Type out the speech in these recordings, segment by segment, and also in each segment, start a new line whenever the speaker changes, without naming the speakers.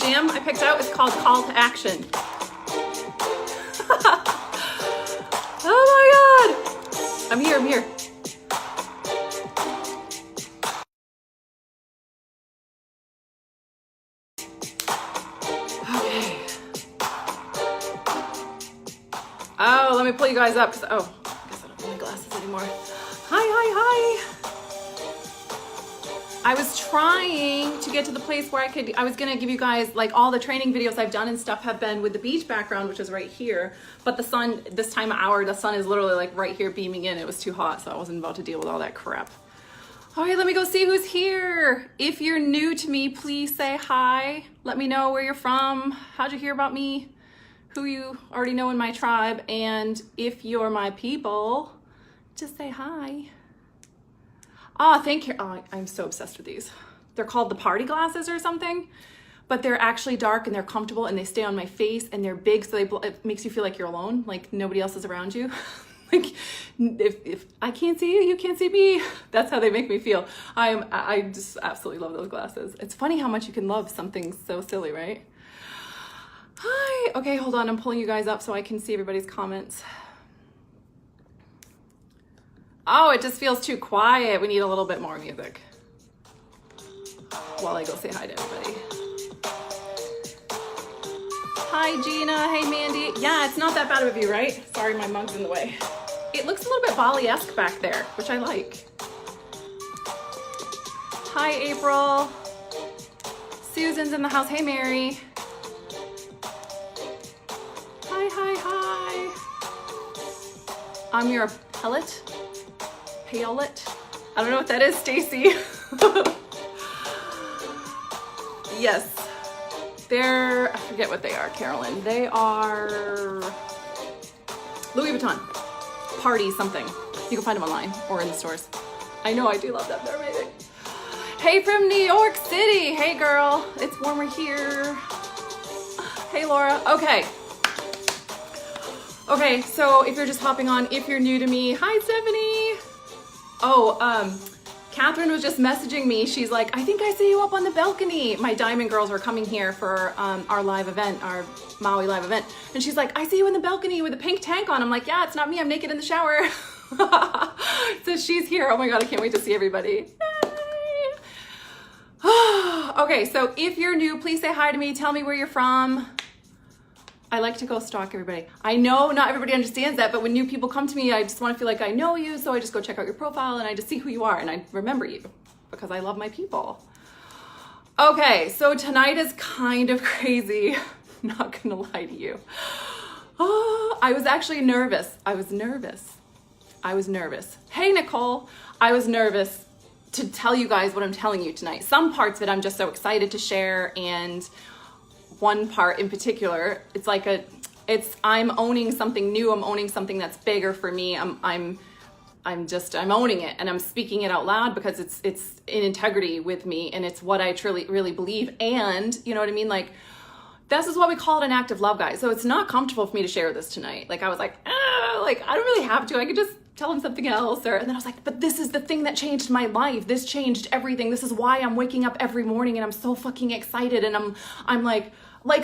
jam I picked out is called Call to Action. Oh my God. I'm here. Okay. Oh, let me pull you guys up because, oh, I guess I don't need my glasses anymore. Hi. I was trying to get to the place where I was gonna give you guys, like, all the training videos I've done and stuff have been with the beach background, which is right here. But the sun, this time of hour, the sun is literally like right here beaming in. It was too hot, so I wasn't about to deal with all that crap. All right, let me go see who's here. If you're new to me, please say hi. Let me know where you're from. How'd you hear about me? Who you already know in my tribe. And if you're my people, just say hi. Oh, thank you. Oh, I'm so obsessed with these. They're called the party glasses or something, but they're actually dark and they're comfortable and they stay on my face and they're big, so it makes you feel like you're alone, like nobody else is around you. Like if I can't see you, you can't see me. That's how they make me feel. I just absolutely love those glasses. It's funny how much you can love something so silly, right? Hi. Okay, hold on. I'm pulling you guys up so I can see everybody's comments. Oh, it just feels too quiet. We need a little bit more music while I go say hi to everybody. Hi, Gina. Hey, Mandy. Yeah, it's not that bad of a view, right? Sorry, my mug's in the way. It looks a little bit Bali-esque back there, which I like. Hi, April. Susan's in the house. Hey, Mary. Hi. I'm your pellet. Payolet. I don't know what that is, Stacy. Yes. They're, I forget what they are, Carolyn. They are Louis Vuitton. Party something. You can find them online or in the stores. I know, I do love them. They're amazing. Hey, from New York City. Hey, girl. It's warmer here. Hey, Laura. Okay, so if you're just hopping on, if you're new to me, hi, Stephanie. Oh, Catherine was just messaging me. She's like, I think I see you up on the balcony. My Diamond girls were coming here for our live event, our Maui live event. And she's like, I see you in the balcony with a pink tank on. I'm like, yeah, it's not me. I'm naked in the shower. So she's here. Oh my God, I can't wait to see everybody. Yay. Okay, so if you're new, please say hi to me. Tell me where you're from. I like to go stalk everybody. I know not everybody understands that, but when new people come to me, I just want to feel like I know you, so I just go check out your profile and I just see who you are and I remember you because I love my people. Okay, so tonight is kind of crazy. Not gonna lie to you. Oh, I was actually nervous. I was nervous. Hey, Nicole. I was nervous to tell you guys what I'm telling you tonight. Some parts of it I'm just so excited to share, and one part in particular, it's like I'm owning something new. I'm owning something that's bigger for me. I'm owning it and I'm speaking it out loud because it's in integrity with me and it's what I truly, really believe. And you know what I mean? Like, this is what we call it an act of love, guys. So it's not comfortable for me to share this tonight. Like I was like, I don't really have to. I could just tell him something else. And then I was like, but this is the thing that changed my life. This changed everything. This is why I'm waking up every morning and I'm so fucking excited. And I'm like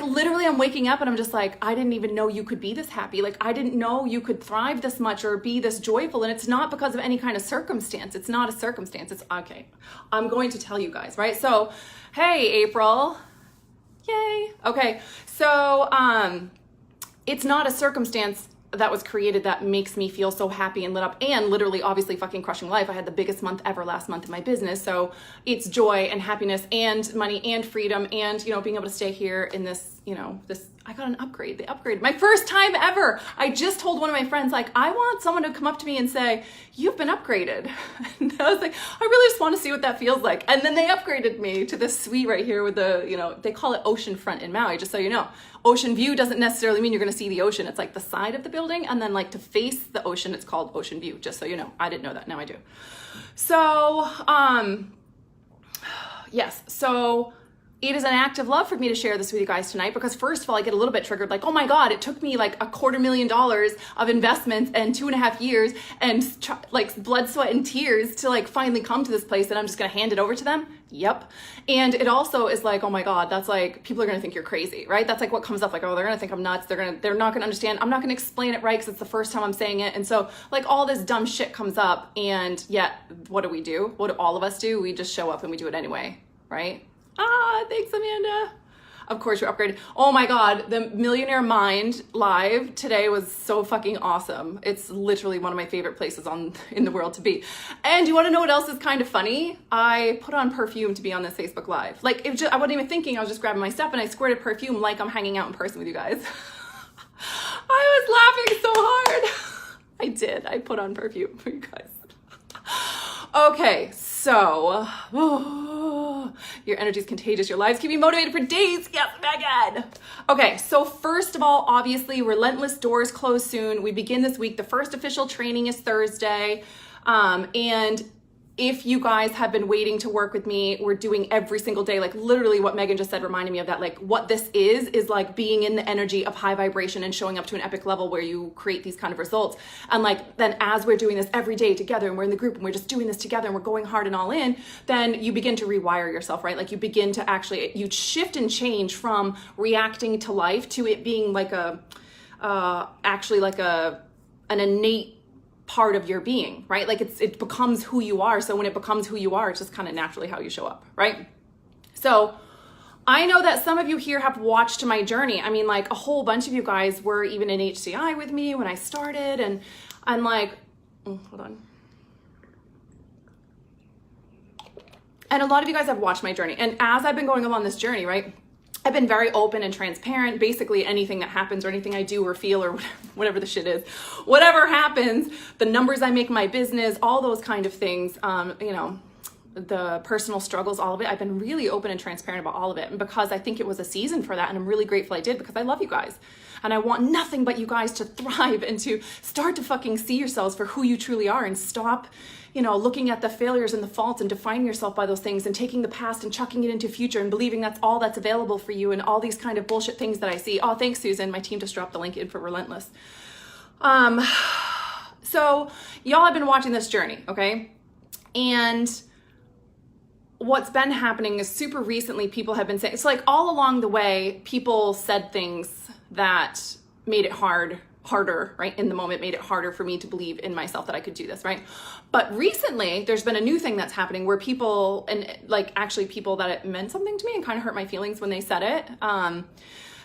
literally I'm waking up and I'm just like, I didn't even know you could be this happy. Like I didn't know you could thrive this much or be this joyful. And it's not because of any kind of circumstance. It's not a circumstance. It's okay. I'm going to tell you guys, right? So, hey, April. Yay. Okay. So, it's not a circumstance that was created that makes me feel so happy and lit up and literally obviously fucking crushing life. I had the biggest month ever last month in my business. So it's joy and happiness and money and freedom and, you know, being able to stay here in this, you know, I got an upgrade. They upgraded my first time ever. I just told one of my friends, like, I want someone to come up to me and say, you've been upgraded. And I was like, I really just want to see what that feels like. And then they upgraded me to this suite right here with the, you know, they call it ocean front in Maui, just so you know. Ocean view doesn't necessarily mean you're going to see the ocean. It's like the side of the building. And then like to face the ocean, it's called ocean view, just so you know. I didn't know that. Now I do. So, yes. So it is an act of love for me to share this with you guys tonight because first of all, I get a little bit triggered like, oh my God, it took me like $250,000 of investments and 2.5 years and like blood, sweat, and tears to like finally come to this place and I'm just going to hand it over to them. Yep. And it also is like, oh my God, that's like, people are going to think you're crazy, right? That's like what comes up like, oh, they're going to think I'm nuts. They're not going to understand. I'm not going to explain it right because it's the first time I'm saying it. And so like all this dumb shit comes up and yet what do? What do all of us do? We just show up and we do it anyway, right? Thanks, Amanda. Of course, you're upgraded. Oh my God, the Millionaire Mind live today was so fucking awesome. It's literally one of my favorite places in the world to be. And you want to know what else is kind of funny? I put on perfume to be on this Facebook Live. Like, I wasn't even thinking, I was just grabbing my stuff and I squirted perfume like I'm hanging out in person with you guys. I was laughing so hard. I did. I put on perfume for you guys. Okay, so your energy is contagious. Your lives keep you motivated for days. Yes, Megan. Okay, so first of all, obviously, Relentless doors close soon. We begin this week. The first official training is Thursday. And if you guys have been waiting to work with me, we're doing every single day, like literally what Megan just said reminded me of that. Like what this is like being in the energy of high vibration and showing up to an epic level where you create these kind of results. And like, then as we're doing this every day together and we're in the group and we're just doing this together and we're going hard and all in, then you begin to rewire yourself, right? Like you begin to actually, you shift and change from reacting to life to it being like actually like an innate part of your being, right? Like it becomes who you are. So when it becomes who you are, it's just kind of naturally how you show up, right? So I know that some of you here have watched my journey. I mean, like a whole bunch of you guys were even in HCI with me when I started, and I'm like, hold on. And a lot of you guys have watched my journey. And as I've been going along this journey, right, I've been very open and transparent. Basically anything that happens or anything I do or feel or whatever the shit is, whatever happens, the numbers I make in my business, all those kind of things, you know, the personal struggles, all of it. I've been really open and transparent about all of it. And because I think it was a season for that, and I'm really grateful I did because I love you guys. And I want nothing but you guys to thrive and to start to fucking see yourselves for who you truly are and stop, you know, looking at the failures and the faults and defining yourself by those things and taking the past and chucking it into future and believing that's all that's available for you and all these kind of bullshit things that I see. Oh, thanks, Susan. My team just dropped the link in for Relentless. So y'all have been watching this journey, okay? And what's been happening is super recently people have been saying, it's like all along the way, people said things that made it harder, right? In the moment, made it harder for me to believe in myself that I could do this, right? But recently, there's been a new thing that's happening where people, and like actually people that it meant something to me and kind of hurt my feelings when they said it.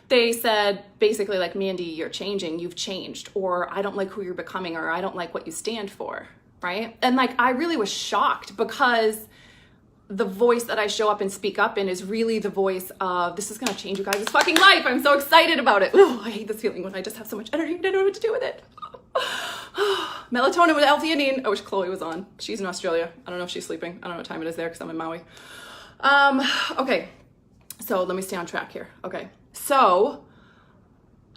They said basically like, Mandy, you're changing, you've changed, or I don't like who you're becoming, or I don't like what you stand for, right? And like, I really was shocked because the voice that I show up and speak up in is really the voice of, this is going to change you guys' fucking life. I'm so excited about it. Ooh, I hate this feeling when I just have so much energy and I don't know what to do with it. Melatonin with L-theanine. I wish Chloe was on. She's in Australia. I don't know if she's sleeping. I don't know what time it is there because I'm in Maui. Okay. So let me stay on track here. Okay. So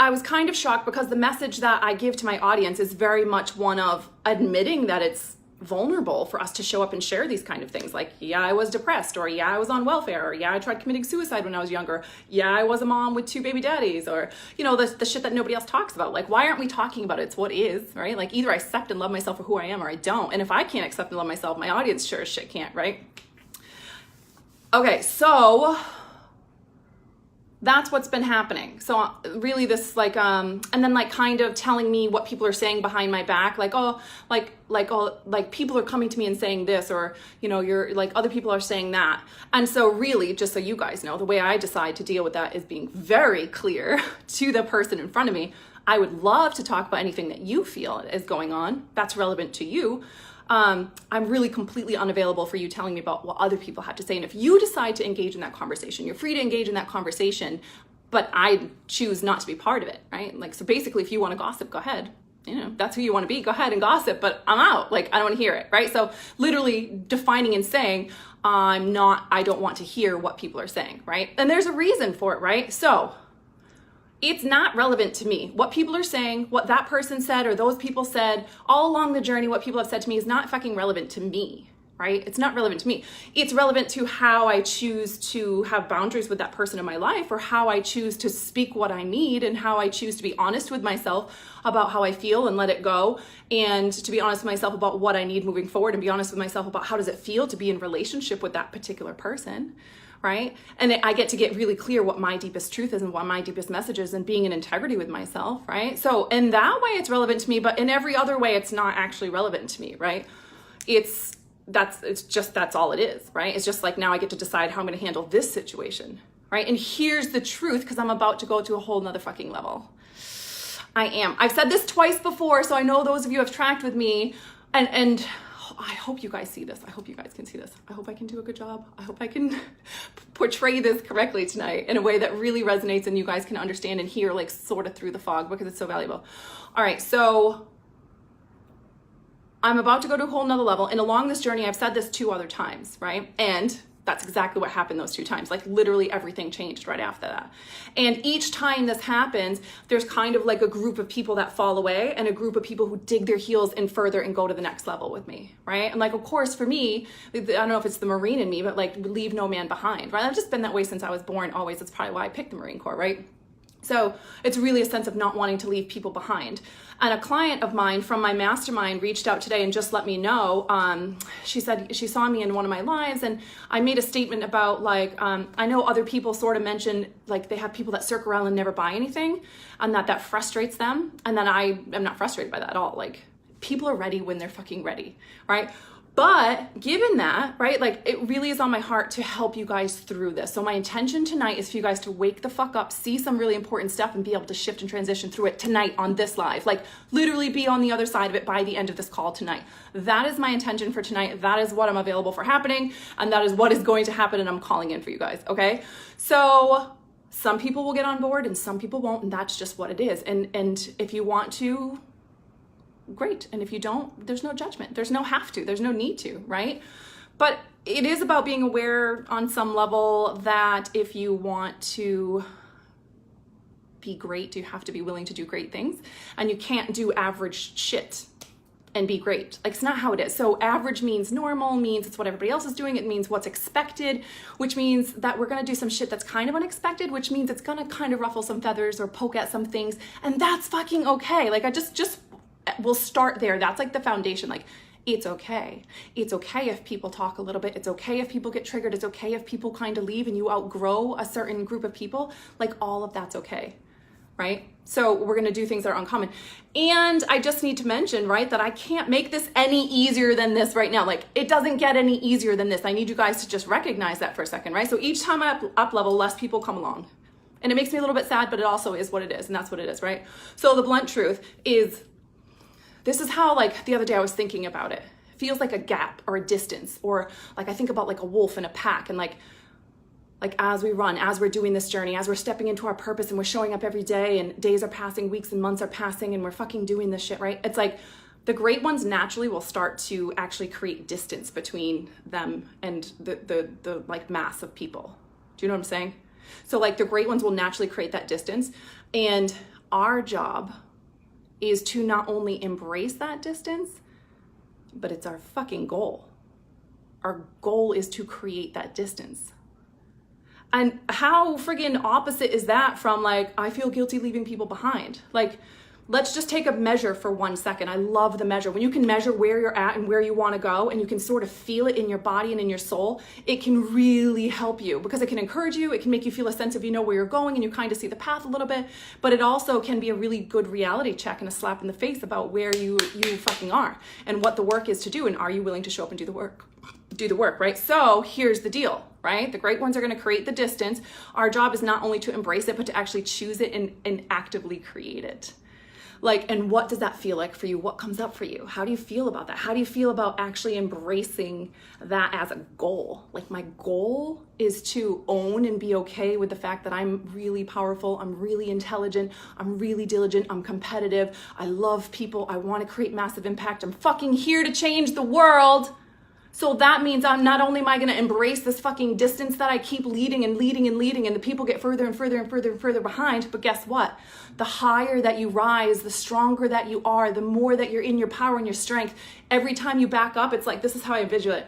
I was kind of shocked because the message that I give to my audience is very much one of admitting that it's vulnerable for us to show up and share these kind of things. Like, yeah, I was depressed, or yeah, I was on welfare, or yeah, I tried committing suicide when I was younger. Yeah, I was a mom with 2 baby daddies, or, you know, the shit that nobody else talks about. Like, why aren't we talking about it? It's what is, right? Like, either I accept and love myself for who I am or I don't. And if I can't accept and love myself, my audience sure as shit can't, right? Okay, so that's what's been happening. So really this like, and then like kind of telling me what people are saying behind my back, like, oh, like people are coming to me and saying this, or, you know, you're like, other people are saying that. And so really, just so you guys know, the way I decide to deal with that is being very clear to the person in front of me. I would love to talk about anything that you feel is going on that's relevant to you. I'm really completely unavailable for you telling me about what other people have to say. And if you decide to engage in that conversation, you're free to engage in that conversation, but I choose not to be part of it, right? Like, so basically, if you want to gossip, go ahead. You know, that's who you want to be, go ahead and gossip, but I'm out. Like, I don't want to hear it, right? So literally defining and saying, I don't want to hear what people are saying, right? And there's a reason for it, right? So it's not relevant to me. What people are saying, what that person said, or those people said, all along the journey, what people have said to me is not fucking relevant to me, right? It's not relevant to me. It's relevant to how I choose to have boundaries with that person in my life, or how I choose to speak what I need, and how I choose to be honest with myself about how I feel and let it go, and to be honest with myself about what I need moving forward, and be honest with myself about how does it feel to be in relationship with that particular person, right? And I get to get really clear what my deepest truth is and what my deepest message is, and being in integrity with myself, right? So in that way, it's relevant to me, but in every other way, it's not actually relevant to me, right? That's all it is, right? It's just like, now I get to decide how I'm going to handle this situation, right? And here's the truth, because I'm about to go to a whole nother fucking level. I've said this twice before, so I know those of you have tracked with me, and I hope you guys see this. I hope you guys can see this. I hope I can do a good job. I hope I can portray this correctly tonight in a way that really resonates and you guys can understand and hear, like, sort of through the fog, because it's so valuable. All right, so I'm about to go to a whole nother level, and along this journey, I've said this 2 other times, right? And that's exactly what happened those 2 times. Like, literally everything changed right after that. And each time this happens, there's kind of like a group of people that fall away, and a group of people who dig their heels in further and go to the next level with me, right? And like, of course, for me, I don't know if it's the Marine in me, but like, leave no man behind, right? I've just been that way since I was born, always. That's probably why I picked the Marine Corps, right? So it's really a sense of not wanting to leave people behind. And a client of mine from my mastermind reached out today and just let me know. She said she saw me in one of my lives, and I made a statement about, like, I know other people sort of mention, like, they have people that circle around and never buy anything, and that frustrates them. And then I am not frustrated by that at all. Like, people are ready when they're fucking ready, right? But given that, right, like, it really is on my heart to help you guys through this. So my intention tonight is for you guys to wake the fuck up, see some really important stuff, and be able to shift and transition through it tonight on this live. Like, literally be on the other side of it by the end of this call tonight. That is my intention for tonight. That is what I'm available for happening, and that is what is going to happen, and I'm calling in for you guys, okay? So some people will get on board and some people won't, and that's just what it is. And if you want to, great. And if you don't, there's no judgment. There's no have to. There's no need to, right? But it is about being aware on some level that if you want to be great, you have to be willing to do great things. And you can't do average shit and be great. Like, it's not how it is. So average means normal, means it's what everybody else is doing. It means what's expected, which means that we're going to do some shit that's kind of unexpected, which means it's going to kind of ruffle some feathers or poke at some things. And that's fucking okay. Like, we'll start there. That's like the foundation. Like, it's okay. It's okay if people talk a little bit. It's okay if people get triggered. It's okay if people kind of leave and you outgrow a certain group of people. Like, all of that's okay, right? So we're going to do things that are uncommon. And I just need to mention, right, that I can't make this any easier than this right now. Like, it doesn't get any easier than this. I need you guys to just recognize that for a second, right? So each time I up level, less people come along. And it makes me a little bit sad, but it also is what it is. And that's what it is, right? So the blunt truth is, this is how, like, the other day I was thinking about it. It feels like a gap or a distance, or like I think about like a wolf in a pack, and like as we run, as we're doing this journey, as we're stepping into our purpose and we're showing up every day, and days are passing, weeks and months are passing, and we're fucking doing this shit, right? It's like the great ones naturally will start to actually create distance between them and the like mass of people. Do you know what I'm saying? So like the great ones will naturally create that distance, and our job is to not only embrace that distance, but it's our fucking goal. Our goal is to create that distance. And how friggin' opposite is that from, like, I feel guilty leaving people behind? Like, let's just take a measure for 1 second. I love the measure. When you can measure where you're at and where you want to go, and you can sort of feel it in your body and in your soul, it can really help you, because it can encourage you. It can make you feel a sense of, you know, where you're going, and you kind of see the path a little bit. But it also can be a really good reality check and a slap in the face about where you fucking are and what the work is to do. And are you willing to show up and do the work? Right? So here's the deal, right? The great ones are going to create the distance. Our job is not only to embrace it, but to actually choose it and actively create it. Like, and what does that feel like for you? What comes up for you? How do you feel about that? How do you feel about actually embracing that as a goal? Like, my goal is to own and be okay with the fact that I'm really powerful. I'm really intelligent. I'm really diligent. I'm competitive. I love people. I want to create massive impact. I'm fucking here to change the world. So that means I'm not only am I going to embrace this fucking distance that I keep leading and the people get further and further and further and further behind, but guess what? The higher that you rise, the stronger that you are, the more that you're in your power and your strength. Every time you back up, it's like, this is how I envision it.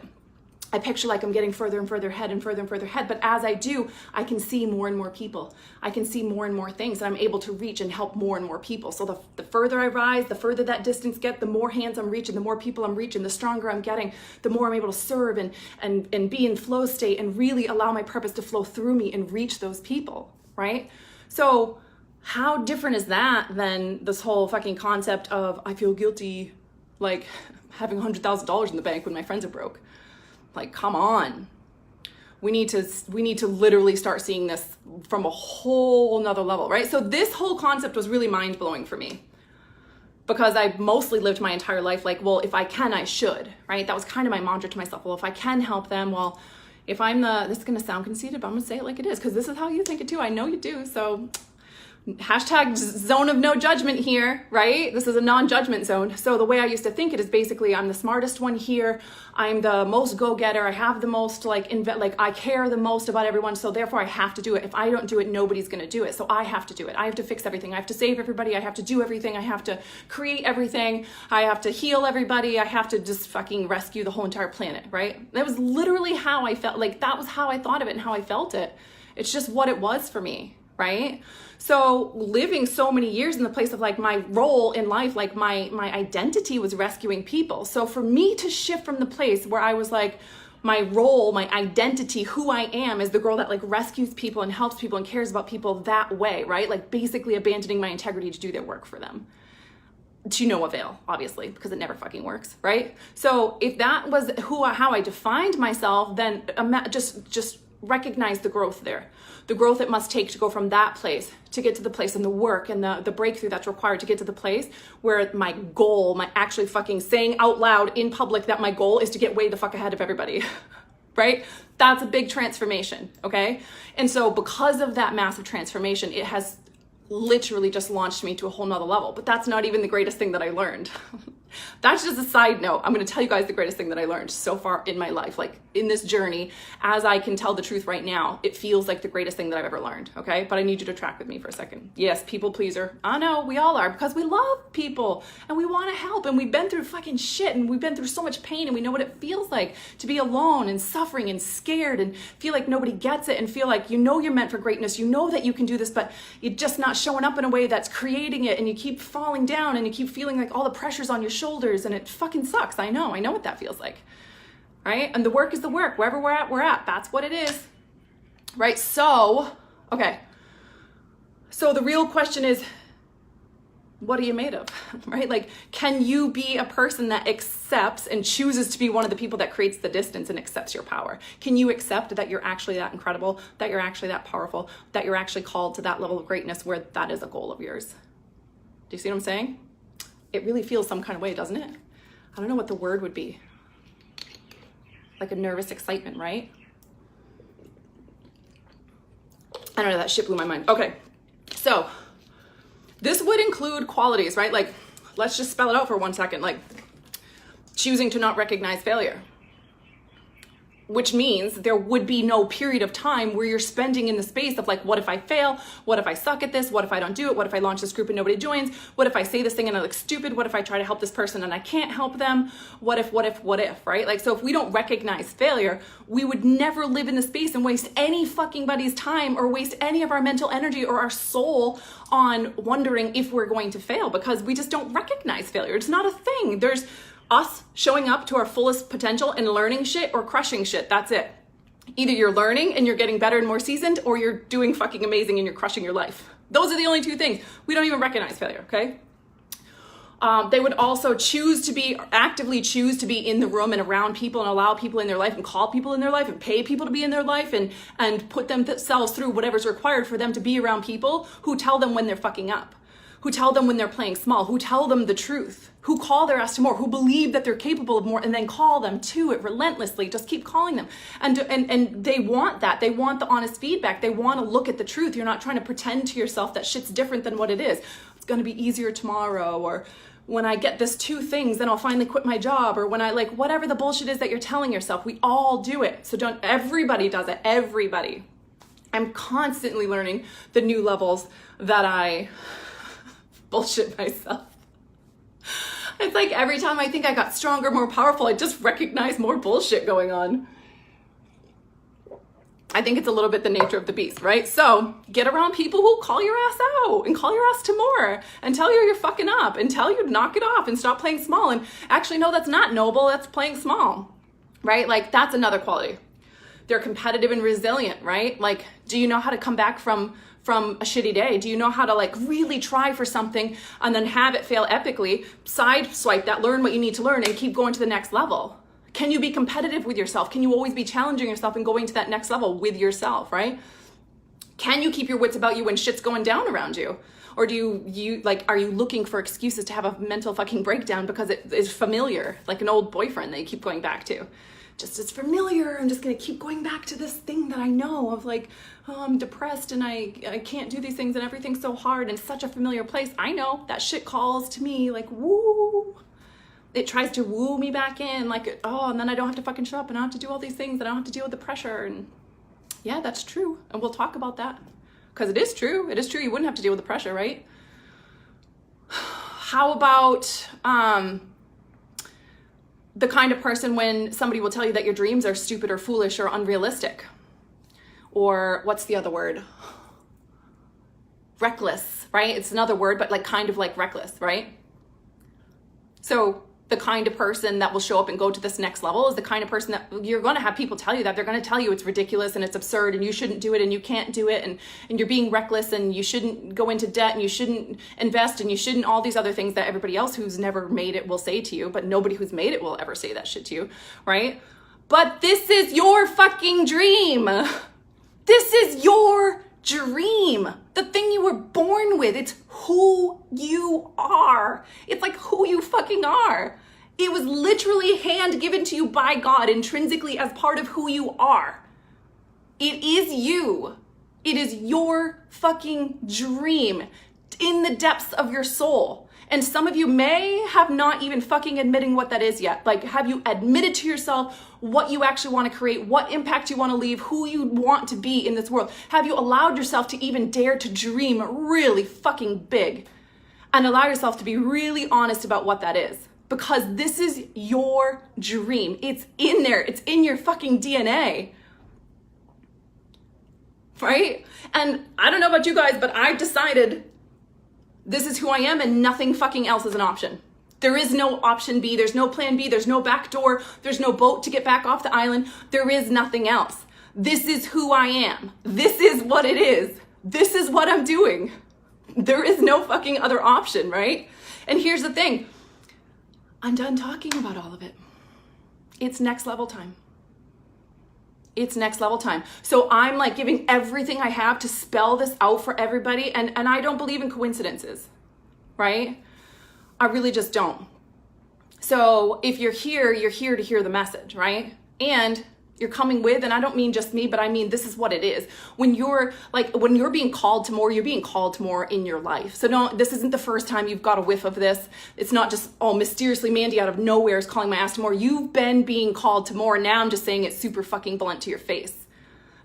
I picture like I'm getting further and further ahead and further and further ahead. But as I do, I can see more and more people. I can see more and more things, and I'm able to reach and help more and more people. So the further I rise, the further that distance gets, the more hands I'm reaching, the more people I'm reaching, the stronger I'm getting, the more I'm able to serve and be in flow state and really allow my purpose to flow through me and reach those people, right? So how different is that than this whole fucking concept of I feel guilty, like having $100,000 in the bank when my friends are broke? Like, come on. We need to literally start seeing this from a whole nother level, right? So this whole concept was really mind-blowing for me because I mostly lived my entire life like, well, if I can, I should, right? That was kind of my mantra to myself. Well, if I can help them, well, if I'm this is going to sound conceited, but I'm going to say it like it is because this is how you think it too. I know you do. So hashtag zone of no judgment here, right? This is a non-judgment zone. So the way I used to think it is basically I'm the smartest one here. I'm the most go-getter. I have the most I care the most about everyone. So therefore I have to do it. If I don't do it, nobody's going to do it. So I have to do it. I have to fix everything. I have to save everybody. I have to do everything. I have to create everything. I have to heal everybody. I have to just fucking rescue the whole entire planet, right? That was literally how I felt. Like that was how I thought of it and how I felt it. It's just what it was for me, right? So living so many years in the place of like my role in life, like my identity was rescuing people. So for me to shift from the place where I was like, my role, my identity, who I am is the girl that like rescues people and helps people and cares about people that way, right? Like basically abandoning my integrity to do their work for them. To no avail, obviously, because it never fucking works, right? So if that was how I defined myself, then just recognize the growth there. The growth it must take to go from that place to get to the place and the work and the breakthrough that's required to get to the place where my goal, my actually fucking saying out loud in public that my goal is to get way the fuck ahead of everybody, right? That's a big transformation, okay? And so because of that massive transformation, it has literally just launched me to a whole nother level. But that's not even the greatest thing that I learned. That's just a side note. I'm going to tell you guys the greatest thing that I learned so far in my life, like in this journey, as I can tell the truth right now, it feels like the greatest thing that I've ever learned. Okay. But I need you to track with me for a second. Yes. People pleaser. I know we all are because we love people and we want to help. And we've been through fucking shit and we've been through so much pain and we know what it feels like to be alone and suffering and scared and feel like nobody gets it and feel like, you're meant for greatness. You know that you can do this, but you're just not showing up in a way that's creating it. And you keep falling down and you keep feeling like all the pressure's on your shoulders and it fucking sucks. I know what that feels like, right? And the work is the work. Wherever we're at. That's what it is, right? So, okay. So the real question is, what are you made of, right? Like, can you be a person that accepts and chooses to be one of the people that creates the distance and accepts your power? Can you accept that you're actually that incredible, that you're actually that powerful, that you're actually called to that level of greatness where that is a goal of yours? Do you see what I'm saying? It really feels some kind of way, doesn't it? I don't know what the word would be. Like a nervous excitement, right? I don't know, that shit blew my mind. Okay, so this would include qualities, right? Like, let's just spell it out for 1 second. Like, choosing to not recognize failure. Which means there would be no period of time where you're spending in the space of like, what if I fail? What if I suck at this? What if I don't do it? What if I launch this group and nobody joins? What if I say this thing and I look stupid? What if I try to help this person and I can't help them? What if, right? Like, so if we don't recognize failure, we would never live in the space and waste any fucking body's time or waste any of our mental energy or our soul on wondering if we're going to fail because we just don't recognize failure. It's not a thing. There's us showing up to our fullest potential and learning shit or crushing shit. That's it. Either you're learning and you're getting better and more seasoned, or you're doing fucking amazing and you're crushing your life. Those are the only two things. We don't even recognize failure, okay? They would also actively choose to be in the room and around people and allow people in their life and call people in their life and pay people to be in their life and put themselves through whatever's required for them to be around people who tell them when they're fucking up, who tell them when they're playing small, who tell them the truth, who call their ass to more, who believe that they're capable of more and then call them to it relentlessly. Just keep calling them. And they want that. They want the honest feedback. They want to look at the truth. You're not trying to pretend to yourself that shit's different than what it is. It's going to be easier tomorrow, or when I get this 2 things, then I'll finally quit my job, or when I like whatever the bullshit is that you're telling yourself. We all do it. So everybody does it. Everybody. I'm constantly learning the new levels that I bullshit myself. It's like every time I think I got stronger, more powerful, I just recognize more bullshit going on. I think it's a little bit the nature of the beast, right? So get around people who call your ass out and call your ass to more and tell you you're fucking up and tell you to knock it off and stop playing small. And actually, no, that's not noble. That's playing small, right? Like, that's another quality. They're competitive and resilient, right? Like, do you know how to come back from a shitty day? Do you know how to like really try for something and then have it fail epically, sideswipe that, learn what you need to learn and keep going to the next level? Can you be competitive with yourself? Can you always be challenging yourself and going to that next level with yourself, right? Can you keep your wits about you when shit's going down around you? Or do you like, are you looking for excuses to have a mental fucking breakdown because it is familiar, like an old boyfriend that you keep going back to? Just, it's familiar. I'm just going to keep going back to this thing that I know of, like, oh, I'm depressed and I can't do these things and everything's so hard and such a familiar place. I know that shit calls to me like, woo. It tries to woo me back in, like, oh, and then I don't have to fucking show up and I don't have to do all these things and I don't have to deal with the pressure. And yeah, that's true. And we'll talk about that because it is true. It is true. You wouldn't have to deal with the pressure, right? How about the kind of person when somebody will tell you that your dreams are stupid or foolish or unrealistic? Or what's the other word? Reckless, right? It's another word, but like kind of like reckless, right? So the kind of person that will show up and go to this next level is the kind of person that you're going to have people tell you that. They're going to tell you it's ridiculous and it's absurd and you shouldn't do it and you can't do it and you're being reckless and you shouldn't go into debt and you shouldn't invest and you shouldn't, all these other things that everybody else who's never made it will say to you, but nobody who's made it will ever say that shit to you, right? But this is your fucking dream. This is your dream. The thing you were born with. It's who you are. It's like who you fucking are. It was literally hand given to you by God intrinsically as part of who you are. It is you. It is your fucking dream in the depths of your soul. And some of you may have not even fucking admitting what that is yet. Like, have you admitted to yourself what you actually want to create, what impact you want to leave, who you want to be in this world? Have you allowed yourself to even dare to dream really fucking big and allow yourself to be really honest about what that is? Because this is your dream. It's in there. It's in your fucking DNA. Right? And I don't know about you guys, but I've decided this is who I am and nothing fucking else is an option. There is no option B. There's no plan B. There's no back door. There's no boat to get back off the island. There is nothing else. This is who I am. This is what it is. This is what I'm doing. There is no fucking other option, right? And here's the thing. I'm done talking about all of it. It's next level time. It's next level time. So I'm like giving everything I have to spell this out for everybody. And I don't believe in coincidences, right? I really just don't. So if you're here to hear the message, right? And you're coming with, and I don't mean just me, but I mean, this is what it is. When you're being called to more, you're being called to more in your life. So no, this isn't the first time you've got a whiff of this. It's not just, oh, mysteriously Mandy out of nowhere is calling my ass to more. You've been being called to more. Now I'm just saying it super fucking blunt to your face.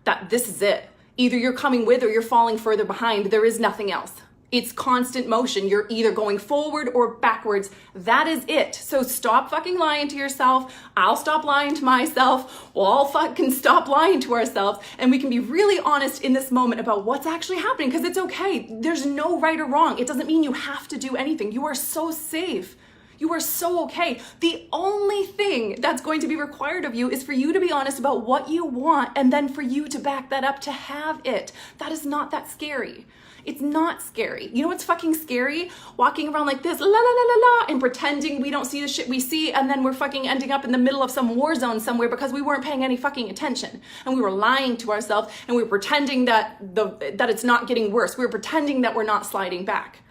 That this is it. Either you're coming with or you're falling further behind. There is nothing else. It's constant motion. You're either going forward or backwards. That is it. So stop fucking lying to yourself. I'll stop lying to myself. We'll all fucking stop lying to ourselves. And we can be really honest in this moment about what's actually happening, because it's okay. There's no right or wrong. It doesn't mean you have to do anything. You are so safe. You are so okay. The only thing that's going to be required of you is for you to be honest about what you want and then for you to back that up to have it. That is not that scary. It's not scary. You know what's fucking scary? Walking around like this, la la la la la, and pretending we don't see the shit we see, and then we're fucking ending up in the middle of some war zone somewhere because we weren't paying any fucking attention. And we were lying to ourselves, and we were pretending that it's not getting worse. We were pretending that we're not sliding back.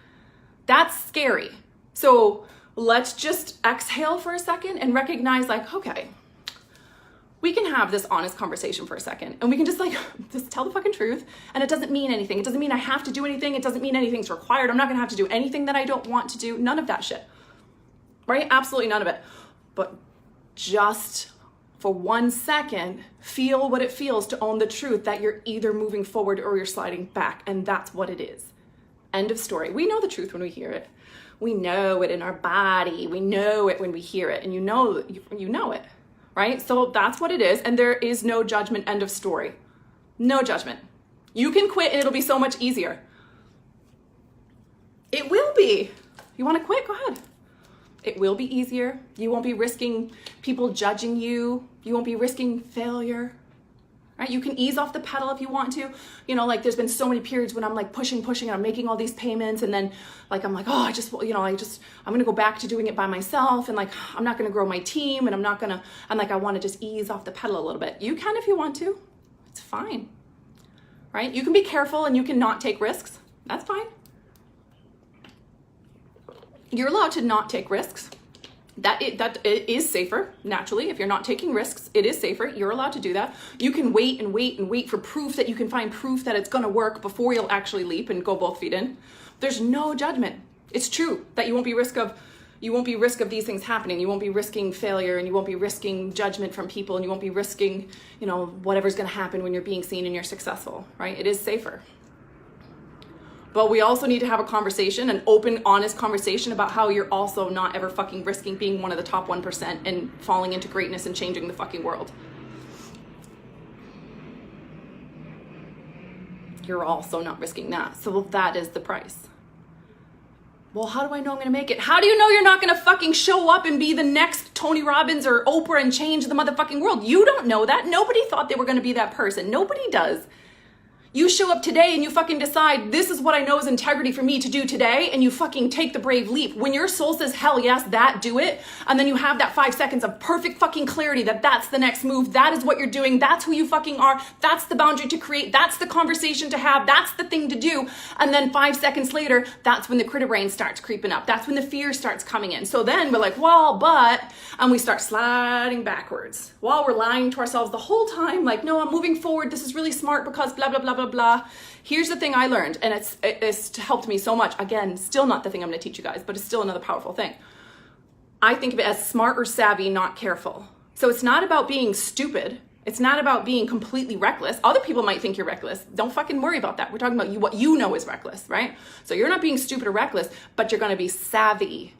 That's scary. So let's just exhale for a second and recognize, like, okay, we can have this honest conversation for a second, and we can just tell the fucking truth. And it doesn't mean anything. It doesn't mean I have to do anything. It doesn't mean anything's required. I'm not gonna have to do anything that I don't want to do. None of that shit, right? Absolutely none of it. But just for 1 second, feel what it feels to own the truth that you're either moving forward or you're sliding back. And that's what it is. End of story. We know the truth when we hear it. We know it in our body. We know it when we hear it, and you know it. Right? So that's what it is. And there is no judgment, end of story. No judgment. You can quit and it'll be so much easier. It will be. You want to quit? Go ahead. It will be easier. You won't be risking people judging you. You won't be risking failure. Right? You can ease off the pedal if you want to. You know, like there's been so many periods when I'm like pushing and I'm making all these payments, and then like I'm like, oh, I'm gonna go back to doing it by myself, and like I'm not gonna grow my team, and I want to just ease off the pedal a little bit. You can if you want to. It's fine. Right? You can be careful and you can not take risks. That's fine. You're allowed to not take risks. It is safer, naturally. If you're not taking risks, it is safer. You're allowed to do that. You can wait and wait and wait for proof that you can find proof that it's going to work before you'll actually leap and go both feet in. There's no judgment. It's true that you won't be risk of these things happening. You won't be risking failure, and you won't be risking judgment from people, and you won't be risking, whatever's going to happen when you're being seen and you're successful, right? It is safer. But we also need to have a conversation, an open, honest conversation about how you're also not ever fucking risking being one of the top 1% and falling into greatness and changing the fucking world. You're also not risking that. So that is the price. Well, how do I know I'm going to make it? How do you know you're not going to fucking show up and be the next Tony Robbins or Oprah and change the motherfucking world? You don't know that. Nobody thought they were going to be that person. Nobody does. You show up today and you fucking decide, this is what I know is integrity for me to do today, and you fucking take the brave leap. When your soul says, hell yes, do it, and then you have that 5 seconds of perfect fucking clarity that that's the next move, that is what you're doing, that's who you fucking are, that's the boundary to create, that's the conversation to have, that's the thing to do, and then 5 seconds later, that's when the critter brain starts creeping up, that's when the fear starts coming in. So then we're like, well, and we start sliding backwards while we're lying to ourselves the whole time, like, no, I'm moving forward, this is really smart because blah, blah, blah, blah, blah. Here's the thing I learned, and it's helped me so much. Again, still not the thing I'm going to teach you guys, but it's still another powerful thing. I think of it as smart or savvy, not careful. So it's not about being stupid. It's not about being completely reckless. Other people might think you're reckless. Don't fucking worry about that. We're talking about what you know is reckless, right? So you're not being stupid or reckless, but you're going to be savvy.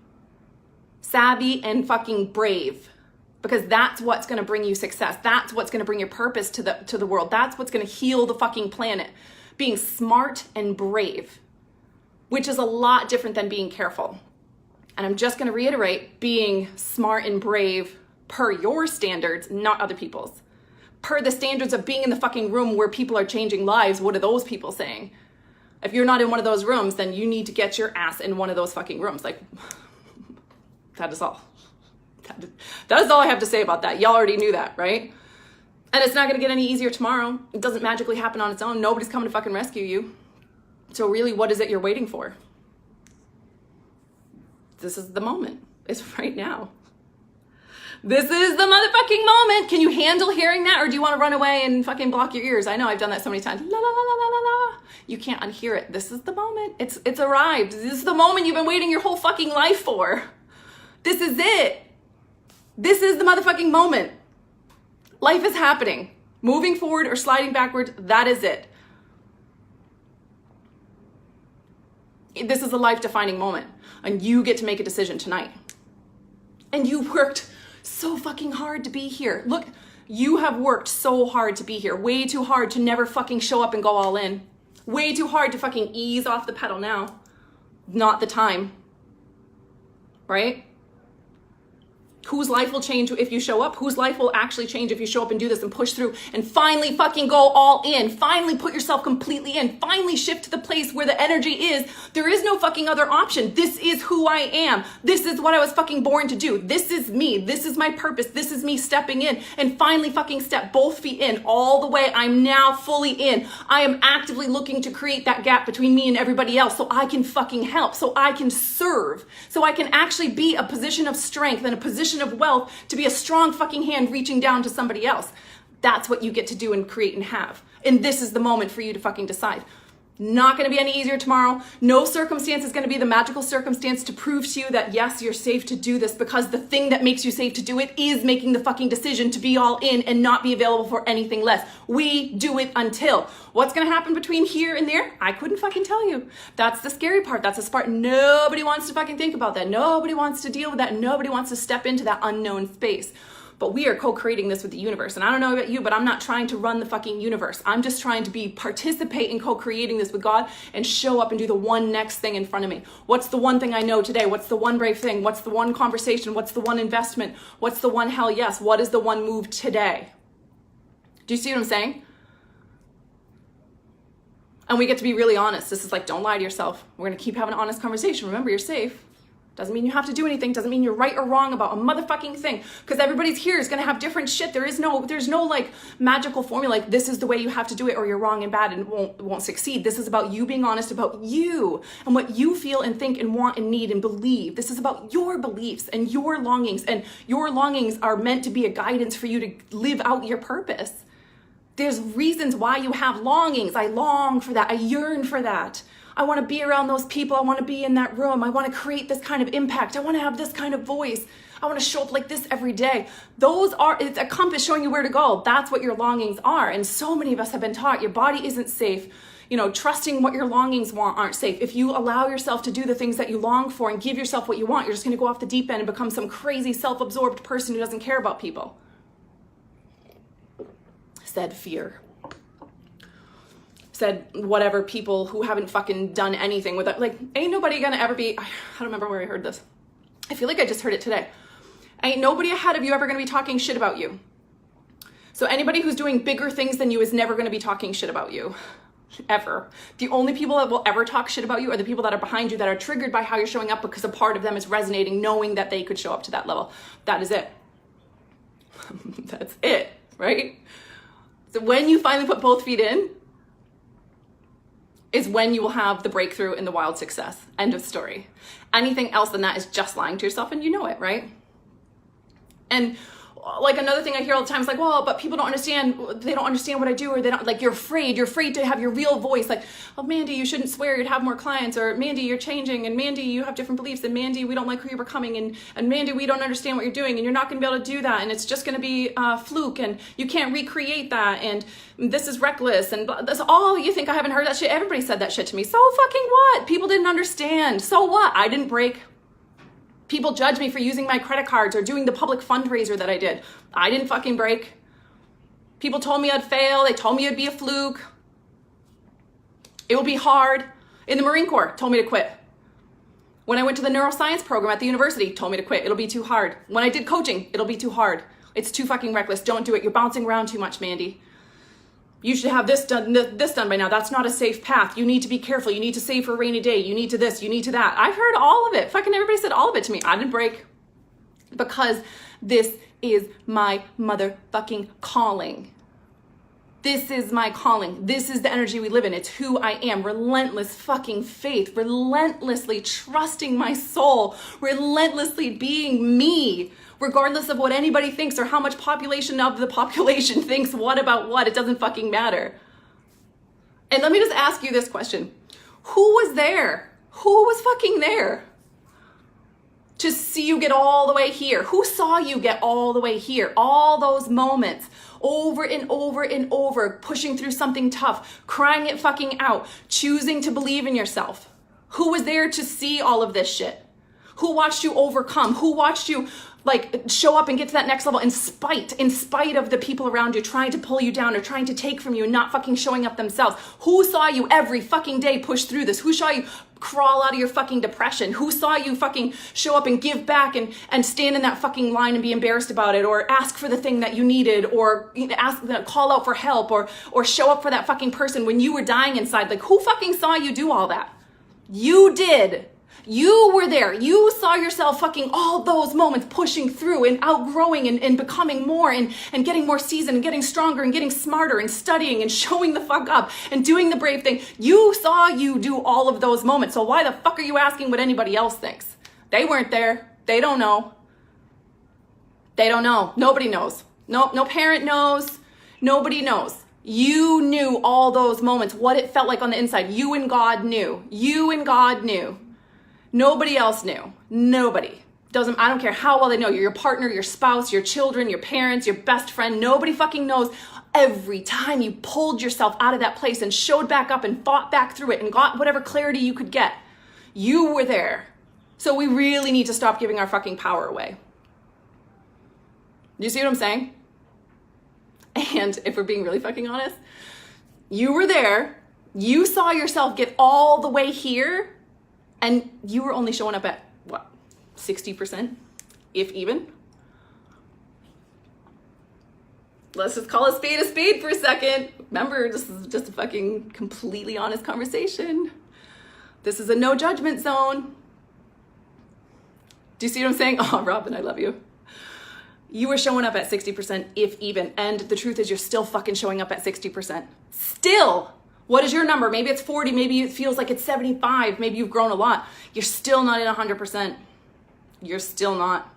Savvy and fucking brave. Because that's what's going to bring you success. That's what's going to bring your purpose to the world. That's what's going to heal the fucking planet. Being smart and brave, which is a lot different than being careful. And I'm just going to reiterate, being smart and brave per your standards, not other people's. Per the standards of being in the fucking room where people are changing lives, what are those people saying? If you're not in one of those rooms, then you need to get your ass in one of those fucking rooms. Like, that is all. That is all I have to say about that. Y'all already knew that, right? And it's not going to get any easier tomorrow. It doesn't magically happen on its own. Nobody's coming to fucking rescue you. So really, what is it you're waiting for? This is the moment. It's right now. This is the motherfucking moment. Can you handle hearing that, or do you want to run away and fucking block your ears? I know I've done that so many times. La la la la la la la. You can't unhear it. This is the moment. It's arrived. This is the moment you've been waiting your whole fucking life for. This is it. This is the motherfucking moment. Life is happening. Moving forward or sliding backwards, that is it. This is a life-defining moment, and you get to make a decision tonight. And you worked so fucking hard to be here. Look, you have worked so hard to be here. Way too hard to never fucking show up and go all in. Way too hard to fucking ease off the pedal now. Not the time. Right? Whose life will change if you show up? Whose life will actually change if you show up and do this and push through and finally fucking go all in? Finally put yourself completely in. Finally shift to the place where the energy is. There is no fucking other option. This is who I am. This is what I was fucking born to do. This is me. This is my purpose. This is me stepping in and finally fucking step both feet in all the way. I'm now fully in. I am actively looking to create that gap between me and everybody else so I can fucking help, so I can serve, so I can actually be a position of strength and a position of wealth to be a strong fucking hand reaching down to somebody else. That's what you get to do and create and have. And this is the moment for you to fucking decide. Not going to be any easier tomorrow. No circumstance is going to be the magical circumstance to prove to you that yes, you're safe to do this, because the thing that makes you safe to do it is making the fucking decision to be all in and not be available for anything less. We do it until. What's going to happen between here and there? I couldn't fucking tell you. That's the scary part. That's the part nobody wants to fucking think about that. Nobody wants to deal with that. Nobody wants to step into that unknown space. but we are co-creating this with the universe. And I don't know about you, but I'm not trying to run the fucking universe. I'm just trying to participate in co-creating this with God and show up and do the one next thing in front of me. What's the one thing I know today? What's the one brave thing? What's the one conversation? What's the one investment? What's the one hell yes? What is the one move today? Do you see what I'm saying? And we get to be really honest. This is like, don't lie to yourself. We're going to keep having an honest conversation. Remember, you're safe. Doesn't mean you have to do anything. Doesn't mean you're right or wrong about a motherfucking thing. Because everybody's here is going to have different shit. There's no like magical formula. Like this is the way you have to do it or you're wrong and bad and won't succeed. This is about you being honest about you and what you feel and think and want and need and believe. This is about your beliefs and your longings. And your longings are meant to be a guidance for you to live out your purpose. There's reasons why you have longings. I long for that. I yearn for that. I want to be around those people. I want to be in that room. I want to create this kind of impact. I want to have this kind of voice. I want to show up like this every day. It's a compass showing you where to go. That's what your longings are. And so many of us have been taught your body isn't safe. You know, trusting what your longings want aren't safe. If you allow yourself to do the things that you long for and give yourself what you want, you're just going to go off the deep end and become some crazy self-absorbed person who doesn't care about people. Said fear. Said whatever people who haven't fucking done anything with it. Like, ain't nobody gonna ever be, I don't remember where I heard this. I feel like I just heard it today. Ain't nobody ahead of you ever gonna be talking shit about you. So anybody who's doing bigger things than you is never gonna be talking shit about you. Ever. The only people that will ever talk shit about you are the people that are behind you that are triggered by how you're showing up because a part of them is resonating, knowing that they could show up to that level. That is it. That's it, right? So when you finally put both feet in, is when you will have the breakthrough and the wild success. End of story. Anything else than that is just lying to yourself, and you know it, right? And like another thing I hear all the time is like, well, but people don't understand, they don't understand what I do, or they don't, like, you're afraid to have your real voice. Like, oh, Mandy, you shouldn't swear, you'd have more clients, or Mandy, you're changing, and Mandy, you have different beliefs, and Mandy, we don't like who you're becoming, and Mandy, we don't understand what you're doing, and you're not gonna be able to do that, and it's just gonna be a fluke, and you can't recreate that, and this is reckless, and that's all. You think I haven't heard that shit? Everybody said that shit to me. So fucking what? People didn't understand. So what? I didn't break. People judge me for using my credit cards or doing the public fundraiser that I did. I didn't fucking break. People told me I'd fail. They told me it'd be a fluke. It would be hard. In the Marine Corps, told me to quit. When I went to the neuroscience program at the university, told me to quit. It'll be too hard. When I did coaching, it'll be too hard. It's too fucking reckless. Don't do it. You're bouncing around too much, Mandy. You should have this done by now. That's not a safe path. You need to be careful. You need to save for a rainy day. You need to this, you need to that. I've heard all of it. Fucking everybody said all of it to me. I didn't break because this is my motherfucking calling. This is my calling. This is the energy we live in. It's who I am. Relentless fucking faith. Relentlessly trusting my soul. Relentlessly being me. Regardless of what anybody thinks or how much population of the population thinks what about what, it doesn't fucking matter. And let me just ask you this question. Who was there? Who was fucking there to see you get all the way here? Who saw you get all the way here? All those moments over and over and over, pushing through something tough, crying it fucking out, choosing to believe in yourself. Who was there to see all of this shit? Who watched you overcome? Who watched you like show up and get to that next level in spite of the people around you trying to pull you down or trying to take from you and not fucking showing up themselves? Who saw you every fucking day push through this? Who saw you crawl out of your fucking depression? Who saw you fucking show up and give back and stand in that fucking line and be embarrassed about it, or ask for the thing that you needed, or call out for help, or show up for that fucking person when you were dying inside? Like, who fucking saw you do all that? You did. You were there. You saw yourself fucking all those moments pushing through and outgrowing and becoming more and getting more seasoned and getting stronger and getting smarter and studying and showing the fuck up and doing the brave thing. You saw you do all of those moments. So why the fuck are you asking what anybody else thinks? They weren't there. They don't know. They don't know. Nobody knows. No parent knows. Nobody knows. You knew all those moments, what it felt like on the inside. You and God knew. You and God knew. Nobody else knew. Nobody. I don't care how well they know you. Your partner, your spouse, your children, your parents, your best friend. Nobody fucking knows. Every time you pulled yourself out of that place and showed back up and fought back through it and got whatever clarity you could get, you were there. So we really need to stop giving our fucking power away. You see what I'm saying? And if we're being really fucking honest, you were there, you saw yourself get all the way here, and you were only showing up at, what, 60%, if even? Let's just call a spade for a second. Remember, this is just a fucking completely honest conversation. This is a no judgment zone. Do you see what I'm saying? Oh, Robin, I love you. You were showing up at 60%, if even. And the truth is you're still fucking showing up at 60%. Still. What is your number? Maybe it's 40. Maybe it feels like it's 75. Maybe you've grown a lot. You're still not in 100%. You're still not.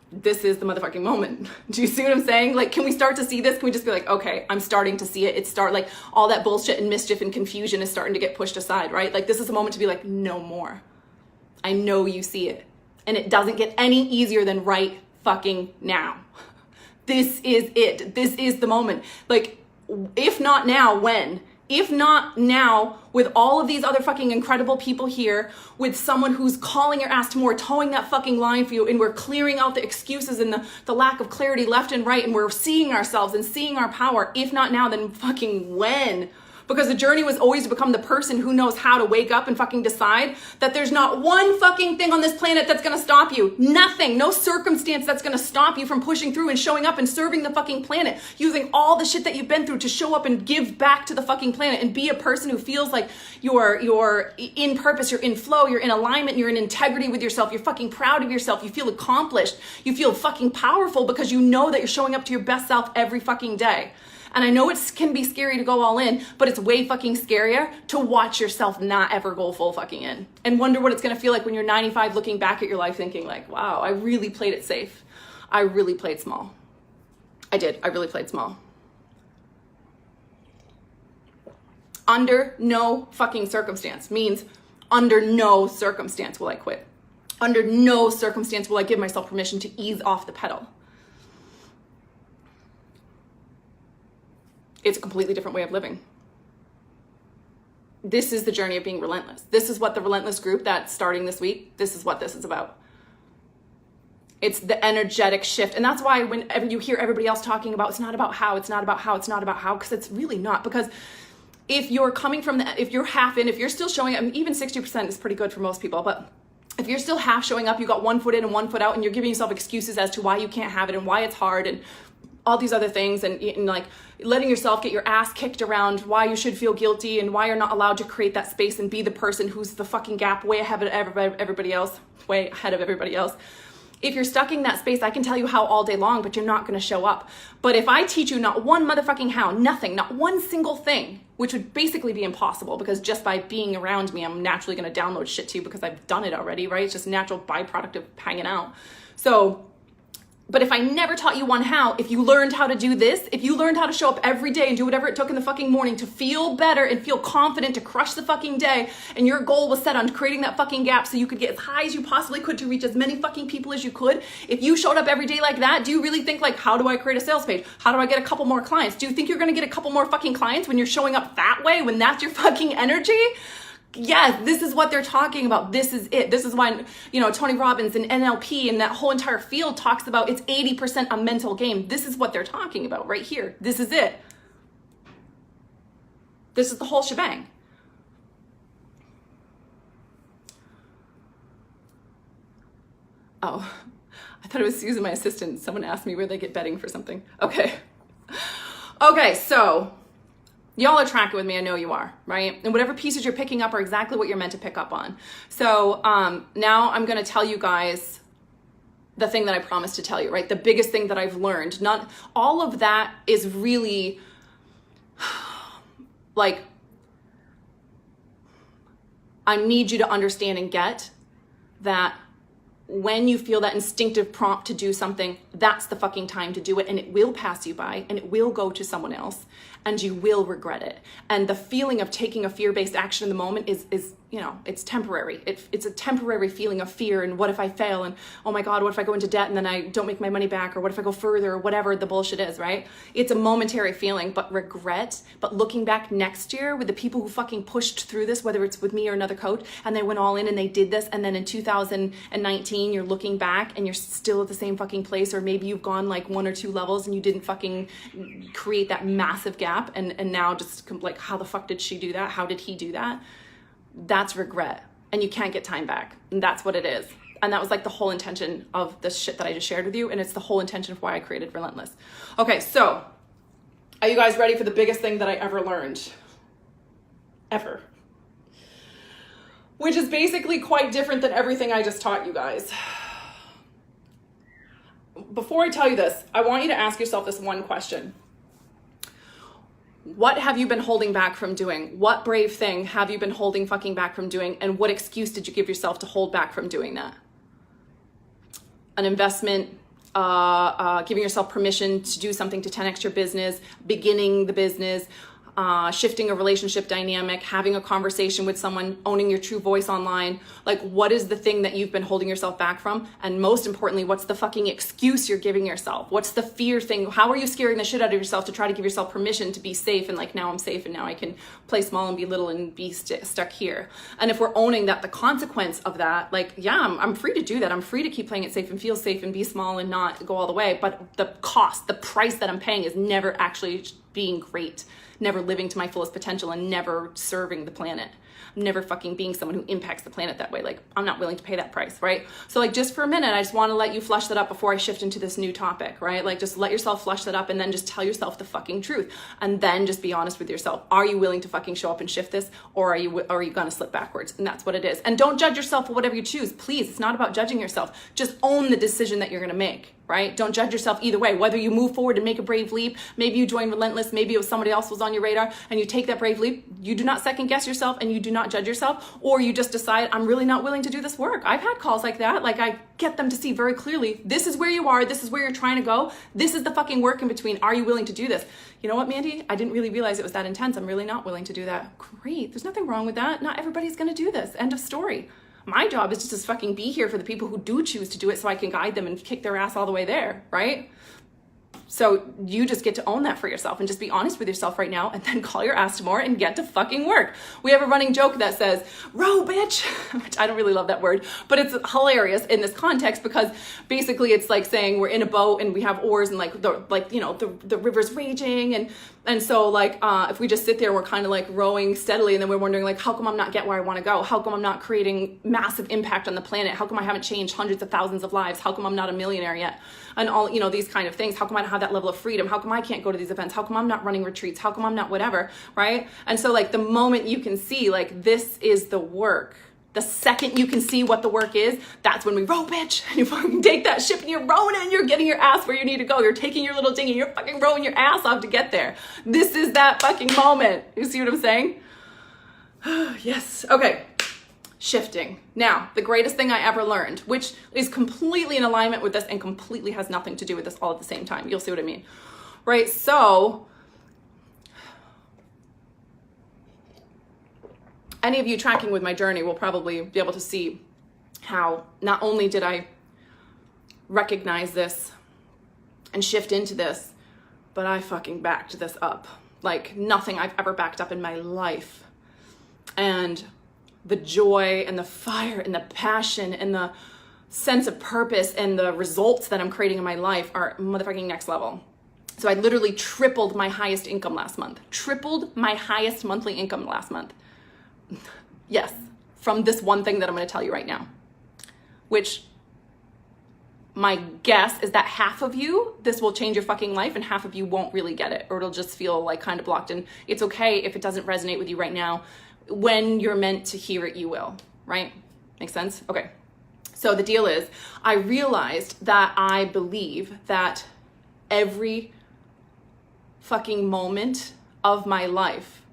This is the motherfucking moment. Do you see what I'm saying? Like, can we start to see this? Can we just be like, okay, I'm starting to see it. Like all that bullshit and mischief and confusion is starting to get pushed aside, right? Like this is a moment to be like, no more. I know you see it. And it doesn't get any easier than right fucking now. This is it. This is the moment. Like, if not now, when? If not now, with all of these other fucking incredible people here, with someone who's calling your ass to more, towing that fucking line for you, and we're clearing out the excuses and the lack of clarity left and right, and we're seeing ourselves and seeing our power. If not now, then fucking when? Because the journey was always to become the person who knows how to wake up and fucking decide that there's not one fucking thing on this planet that's gonna stop you. Nothing. No circumstance that's gonna stop you from pushing through and showing up and serving the fucking planet. Using all the shit that you've been through to show up and give back to the fucking planet and be a person who feels like you're in purpose, you're in flow, you're in alignment, you're in integrity with yourself, you're fucking proud of yourself, you feel accomplished, you feel fucking powerful because you know that you're showing up to your best self every fucking day. And I know it can be scary to go all in, but it's way fucking scarier to watch yourself not ever go full fucking in and wonder what it's going to feel like when you're 95 looking back at your life thinking like, wow, I really played it safe. I really played small. I did. I really played small. Under no fucking circumstance means under no circumstance will I quit. Under no circumstance will I give myself permission to ease off the pedal. It's a completely different way of living. This is the journey of being relentless. This is what the Relentless group that's starting this week, this is what this is about. It's the energetic shift. And that's why whenever you hear everybody else talking about, it's not about how, it's not about how, it's not about how, because it's really not. Because if you're coming from if you're half in, if you're still showing up, even 60% is pretty good for most people, but if you're still half showing up, you got 1 foot in and 1 foot out, and you're giving yourself excuses as to why you can't have it and why it's hard and all these other things, and like letting yourself get your ass kicked around why you should feel guilty and why you're not allowed to create that space and be the person who's the fucking gap way ahead of everybody else, way ahead of everybody else. If you're stuck in that space, I can tell you how all day long, but you're not going to show up. But if I teach you not one motherfucking how, nothing, not one single thing, which would basically be impossible because just by being around me, I'm naturally going to download shit to you because I've done it already, right? It's just a natural byproduct of hanging out. So, but if I never taught you one how, if you learned how to do this, if you learned how to show up every day and do whatever it took in the fucking morning to feel better and feel confident to crush the fucking day, and your goal was set on creating that fucking gap so you could get as high as you possibly could to reach as many fucking people as you could, if you showed up every day like that, do you really think like, how do I create a sales page? How do I get a couple more clients? Do you think you're gonna get a couple more fucking clients when you're showing up that way, when that's your fucking energy? Yes, this is what they're talking about. This is it. This is why, Tony Robbins and NLP and that whole entire field talks about it's 80% a mental game. This is what they're talking about right here. This is it. This is the whole shebang. Oh, I thought it was Susan, my assistant. Someone asked me where they get bedding for something. Okay, so y'all are tracking with me. I know you are, right? And whatever pieces you're picking up are exactly what you're meant to pick up on. So now I'm going to tell you guys the thing that I promised to tell you, right? The biggest thing that I've learned. Not all of that is really like, I need you to understand and get that when you feel that instinctive prompt to do something, that's the fucking time to do it. And it will pass you by and it will go to someone else and you will regret it. And the feeling of taking a fear-based action in the moment is you know, it's temporary. It's a temporary feeling of fear. And what if I fail? And oh my God, what if I go into debt and then I don't make my money back? Or what if I go further, or whatever the bullshit is, right? It's a momentary feeling, but regret, but looking back next year with the people who fucking pushed through this, whether it's with me or another coach, and they went all in and they did this. And then in 2019, you're looking back and you're still at the same fucking place, or maybe you've gone like 1 or 2 levels and you didn't fucking create that massive gap. And now just like, how the fuck did she do that? How did he do that? That's regret, and you can't get time back. And that's what it is. And that was like the whole intention of this shit that I just shared with you. And it's the whole intention of why I created Relentless. Okay, so are you guys ready for the biggest thing that I ever learned? Ever. Which is basically quite different than everything I just taught you guys. Before I tell you this, I want you to ask yourself this one question. What have you been holding back from doing? What brave thing have you been holding fucking back from doing? And what excuse did you give yourself to hold back from doing that? An investment, giving yourself permission to do something to 10x your business, beginning the business, shifting a relationship dynamic, having a conversation with someone, owning your true voice online. Like, what is the thing that you've been holding yourself back from? And most importantly, what's the fucking excuse you're giving yourself? What's the fear thing? How are you scaring the shit out of yourself to try to give yourself permission to be safe? And like, now I'm safe and now I can play small and be little and be stuck here. And if we're owning that, the consequence of that, like, yeah, I'm free to do that. I'm free to keep playing it safe and feel safe and be small and not go all the way. But the cost, the price that I'm paying is never actually being great, never living to my fullest potential, and never serving the planet. Never fucking being someone who impacts the planet that way. Like, I'm not willing to pay that price, right? So like, just for a minute, I just want to let you flush that up before I shift into this new topic, right? Like, just let yourself flush that up and then just tell yourself the fucking truth. And then just be honest with yourself. Are you willing to fucking show up and shift this? Or are you going to slip backwards? And that's what it is. And don't judge yourself for whatever you choose. Please, it's not about judging yourself. Just own the decision that you're going to make. Right? Don't judge yourself either way. Whether you move forward and make a brave leap, maybe you join Relentless, maybe it was somebody else was on your radar and you take that brave leap, you do not second guess yourself and you do not judge yourself, or you just decide, I'm really not willing to do this work. I've had calls like that. Like, I get them to see very clearly, this is where you are, this is where you're trying to go, this is the fucking work in between. Are you willing to do this? You know what, Mandy? I didn't really realize it was that intense. I'm really not willing to do that. Great. There's nothing wrong with that. Not everybody's going to do this. End of story. My job is just to fucking be here for the people who do choose to do it so I can guide them and kick their ass all the way there, right? So you just get to own that for yourself and just be honest with yourself right now, and then call your ass to more and get to fucking work. We have a running joke that says, row, bitch, which I don't really love that word, but it's hilarious in this context because basically it's like saying we're in a boat and we have oars and the river's raging and so like if we just sit there, we're kind of like rowing steadily and then we're wondering like, how come I'm not getting where I want to go? How come I'm not creating massive impact on the planet? How come I haven't changed hundreds of thousands of lives? How come I'm not a millionaire yet? And all, these kind of things. How come I don't have that level of freedom? How come I can't go to these events? How come I'm not running retreats? How come I'm not whatever, right? And so like the moment you can see like this is the work, the second you can see what the work is, that's when we row, bitch. And you fucking take that ship and you're rowing it and you're getting your ass where you need to go. You're taking your little dinghy, you're fucking rowing your ass off to get there. This is that fucking moment. You see what I'm saying? Yes. Okay. Shifting. Now, the greatest thing I ever learned, which is completely in alignment with this and completely has nothing to do with this all at the same time. You'll see what I mean, right? So any of you tracking with my journey will probably be able to see how not only did I recognize this and shift into this, but I fucking backed this up like nothing I've ever backed up in my life. And the joy and the fire and the passion and the sense of purpose and the results that I'm creating in my life are motherfucking next level. So I literally tripled my highest income last month. Tripled my highest monthly income last month. Yes, from this one thing that I'm going to tell you right now. Which my guess is that half of you, this will change your fucking life, and half of you won't really get it, or it'll just feel like kind of blocked. And it's okay if it doesn't resonate with you right now. When you're meant to hear it, you will, right? Make sense? Okay. So the deal is, I realized that I believe that every fucking moment of my life,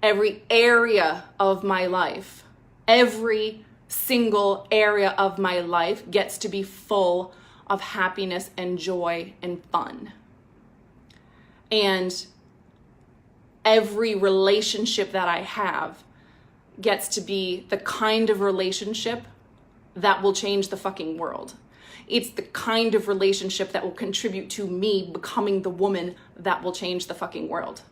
every area of my life, every single area of my life gets to be full of happiness and joy and fun. And every relationship that I have gets to be the kind of relationship that will change the fucking world. It's the kind of relationship that will contribute to me becoming the woman that will change the fucking world.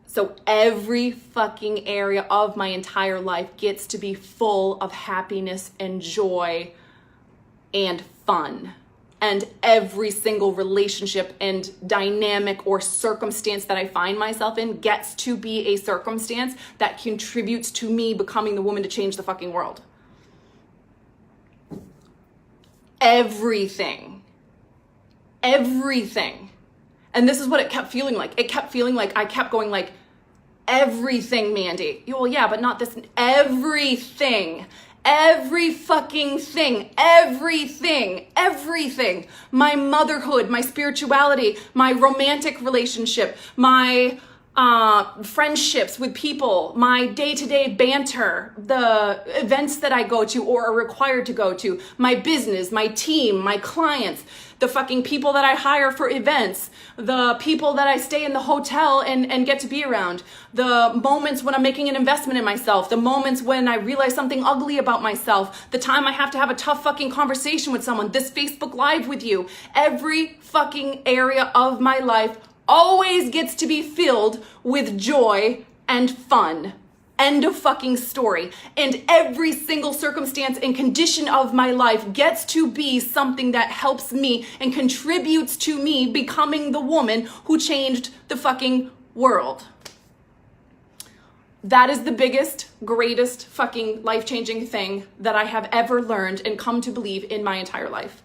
So every fucking area of my entire life gets to be full of happiness and joy and fun. And every single relationship and dynamic or circumstance that I find myself in gets to be a circumstance that contributes to me becoming the woman to change the fucking world. Everything. And this is what it kept feeling like. It kept feeling like I kept going like, everything, Mandy. Well, yeah, but not this. Everything. Every fucking thing. Everything. My motherhood, my spirituality, my romantic relationship, my friendships with people, my day-to-day banter, the events that I go to or are required to go to, my business, my team, my clients, the fucking people that I hire for events, the people that I stay in the hotel and get to be around, the moments when I'm making an investment in myself, the moments when I realize something ugly about myself, the time I have to have a tough fucking conversation with someone, this Facebook Live with you, every fucking area of my life always gets to be filled with joy and fun. End of fucking story. And every single circumstance and condition of my life gets to be something that helps me and contributes to me becoming the woman who changed the fucking world. That is the biggest, greatest fucking life-changing thing that I have ever learned and come to believe in my entire life.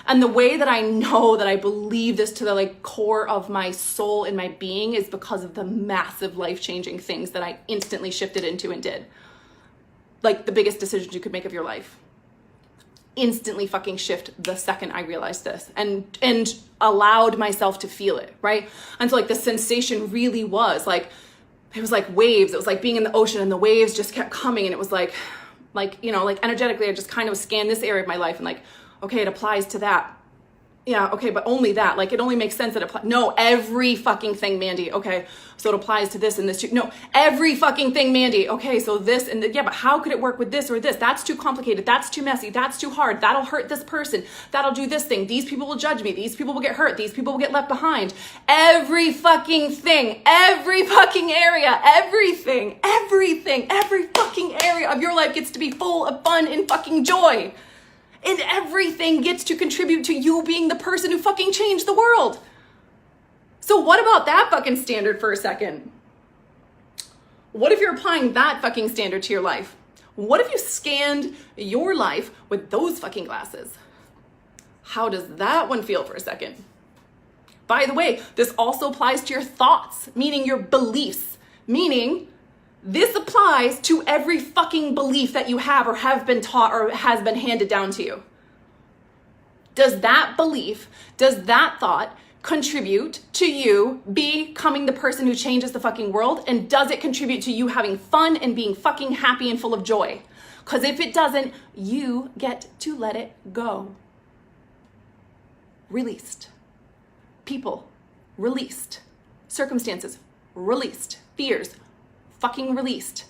And the way that I know that I believe this to the like core of my soul and my being is because of the massive life-changing things that I instantly shifted into and did. Like the biggest decisions you could make of your life. Instantly fucking shift the second I realized this and allowed myself to feel it, right? And so like the sensation really was like, it was like waves. It was like being in the ocean and the waves just kept coming. And it was like, you know, like energetically, I just kind of scanned this area of my life and like, okay, it applies to that. Yeah, okay, but only that. Like, it only makes sense that it applies. No, every fucking thing, Mandy. Okay, so it applies to this and this too. No, every fucking thing, Mandy. Okay, so this and yeah, but how could it work with this or this? That's too complicated. That's too messy. That's too hard. That'll hurt this person. That'll do this thing. These people will judge me. These people will get hurt. These people will get left behind. Every fucking thing, every fucking area, every fucking area of your life gets to be full of fun and fucking joy. And everything gets to contribute to you being the person who fucking changed the world. So what about that fucking standard for a second? What if you're applying that fucking standard to your life? What if you scanned your life with those fucking glasses? How does that one feel for a second? By the way, this also applies to your thoughts, meaning your beliefs, meaning this applies to every fucking belief that you have or have been taught or has been handed down to you. Does that belief, does that thought contribute to you becoming the person who changes the fucking world? And does it contribute to you having fun and being fucking happy and full of joy? Because if it doesn't, you get to let it go. Released. People, released. Circumstances, released. Fears, fucking released.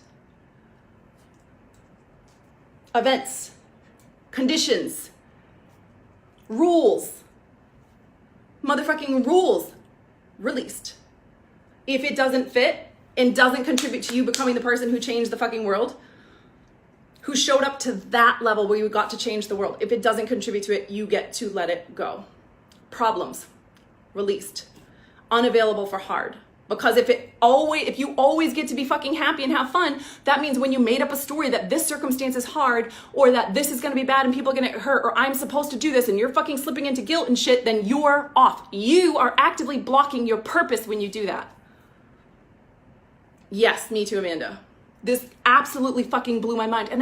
Events, conditions, rules, motherfucking rules, released. If it doesn't fit and doesn't contribute to you becoming the person who changed the fucking world, who showed up to that level where you got to change the world, if it doesn't contribute to it, you get to let it go. Problems, released. Unavailable for hard. Because if you always get to be fucking happy and have fun, that means when you made up a story that this circumstance is hard or that this is going to be bad and people are going to get hurt or I'm supposed to do this and you're fucking slipping into guilt and shit, then you're off. You are actively blocking your purpose when you do that. Yes, me too, Amanda. This absolutely fucking blew my mind. And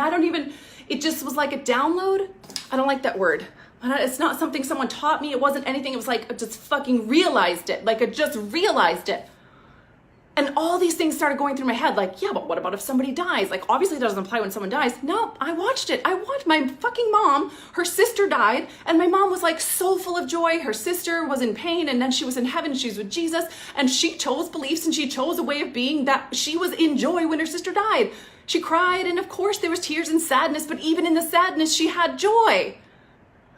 it just was like a download. I don't like that word. It's not something someone taught me. It wasn't anything. It was like I just fucking realized it. Like I just realized it. And all these things started going through my head, like, yeah, but what about if somebody dies? Like, obviously it doesn't apply when someone dies. No, I watched it. I watched my fucking mom, her sister died, and my mom was like so full of joy. Her sister was in pain, and then she was in heaven, she was with Jesus, and she chose beliefs and she chose a way of being that she was in joy when her sister died. She cried, and of course there was tears and sadness, but even in the sadness, she had joy.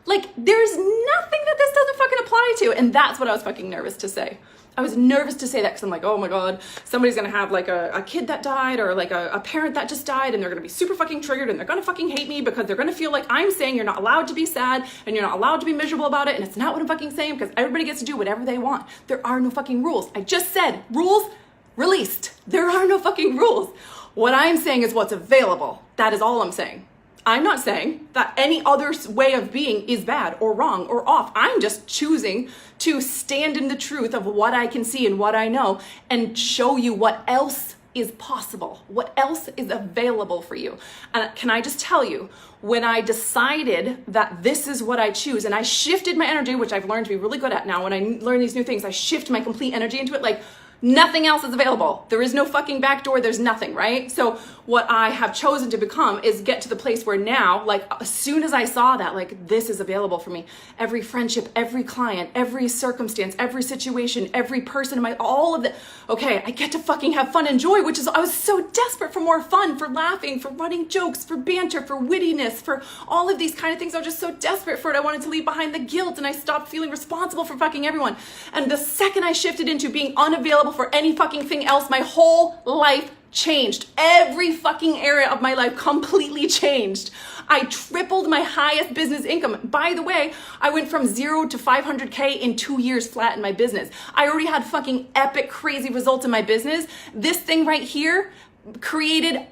Like, there's nothing that this doesn't fucking apply to. And that's what I was fucking nervous to say. I was nervous to say that because I'm like, oh my God, somebody's gonna have like a kid that died or like a parent that just died, and they're gonna be super fucking triggered, and they're gonna fucking hate me because they're gonna feel like I'm saying you're not allowed to be sad and you're not allowed to be miserable about it. And it's not what I'm fucking saying, because everybody gets to do whatever they want. There are no fucking rules. I just said rules released. There are no fucking rules. What I'm saying is what's available. That is all I'm saying. I'm not saying that any other way of being is bad or wrong or off. I'm just choosing to stand in the truth of what I can see and what I know and show you what else is possible, what else is available for you. And can I just tell you, when I decided that this is what I choose, and I shifted my energy, which I've learned to be really good at now, when I learn these new things, I shift my complete energy into it, like, nothing else is available. There is no fucking back door. There's nothing, right? So what I have chosen to become is get to the place where now, like, as soon as I saw that, like, this is available for me. Every friendship, every client, every circumstance, every situation, every person in my, all of the, okay, I get to fucking have fun and joy, which is, I was so desperate for more fun, for laughing, for running jokes, for banter, for wittiness, for all of these kind of things. I was just so desperate for it. I wanted to leave behind the guilt, and I stopped feeling responsible for fucking everyone. And the second I shifted into being unavailable for any fucking thing else, my whole life changed. Every fucking area of my life completely changed. I tripled my highest business income. By the way, I went from 0 to 500K in 2 years flat in my business. I already had fucking epic, crazy results in my business. This thing right here created,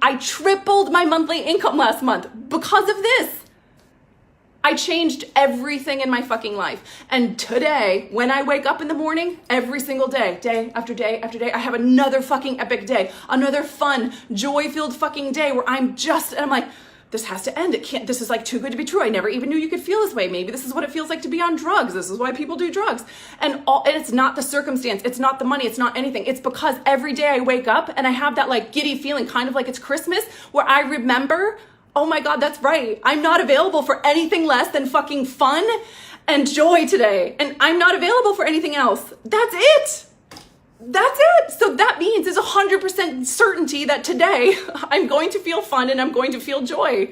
I tripled my monthly income last month because of this. I changed everything in my fucking life. And today, when I wake up in the morning, every single day, day after day after day, I have another fucking epic day, another fun, joy-filled fucking day where I'm like, this has to end. It can't, this is like too good to be true. I never even knew you could feel this way. Maybe this is what it feels like to be on drugs. This is why people do drugs. And it's not the circumstance. It's not the money. It's not anything. It's because every day I wake up and I have that like giddy feeling, kind of like it's Christmas, where I remember, oh my God, that's right. I'm not available for anything less than fucking fun and joy today. And I'm not available for anything else. That's it. That's it. So that means there's 100% certainty that today I'm going to feel fun and I'm going to feel joy.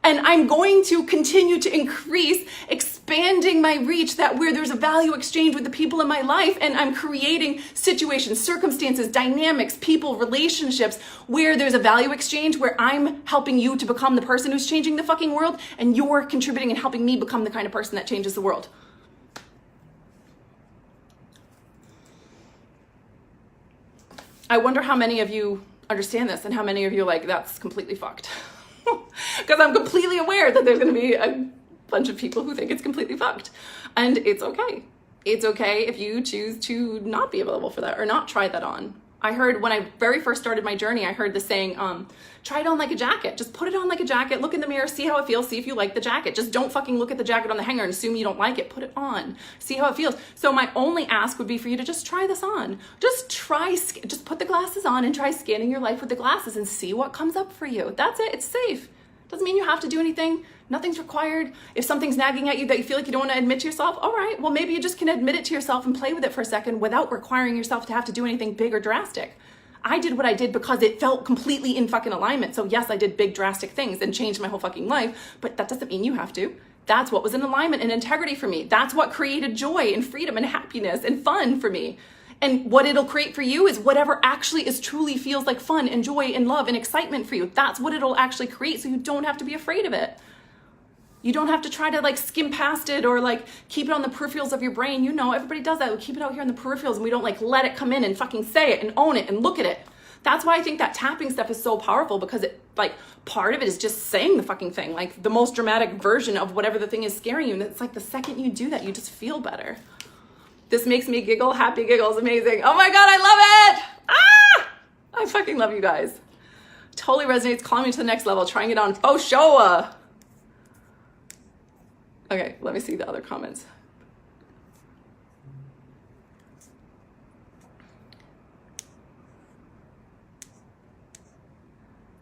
And I'm going to continue to increase, expanding my reach, that where there's a value exchange with the people in my life, and I'm creating situations, circumstances, dynamics, people, relationships, where there's a value exchange, where I'm helping you to become the person who's changing the fucking world, and you're contributing and helping me become the kind of person that changes the world. I wonder how many of you understand this and how many of you are like, that's completely fucked. Because I'm completely aware that there's going to be a bunch of people who think it's completely fucked. And it's okay. It's okay if you choose to not be available for that or not try that on. I heard when I very first started my journey, I heard the saying, try it on like a jacket. Just put it on like a jacket, look in the mirror, see how it feels, see if you like the jacket. Just don't fucking look at the jacket on the hanger and assume you don't like it. Put it on, see how it feels. So my only ask would be for you to just try this on. Just put the glasses on and try scanning your life with the glasses and see what comes up for you. That's it, it's safe. Doesn't mean you have to do anything. Nothing's required. If something's nagging at you that you feel like you don't want to admit to yourself, all right, well, maybe you just can admit it to yourself and play with it for a second without requiring yourself to have to do anything big or drastic. I did what I did because it felt completely in fucking alignment. So yes, I did big drastic things and changed my whole fucking life, but that doesn't mean you have to. That's what was in alignment and integrity for me. That's what created joy and freedom and happiness and fun for me. And what it'll create for you is whatever actually is truly feels like fun and joy and love and excitement for you. That's what it'll actually create, so you don't have to be afraid of it. You don't have to try to like skim past it or like keep it on the peripherals of your brain. You know, everybody does that. We keep it out here in the peripherals and we don't like let it come in and fucking say it and own it and look at it. That's why I think that tapping stuff is so powerful, because it like part of it is just saying the fucking thing, like the most dramatic version of whatever the thing is scaring you. And it's like the second you do that, you just feel better. This makes me giggle. Happy giggles, amazing. Oh my God, I love it. Ah! I fucking love you guys. Totally resonates. Calling me to the next level. Trying it on faux show. Okay, let me see the other comments.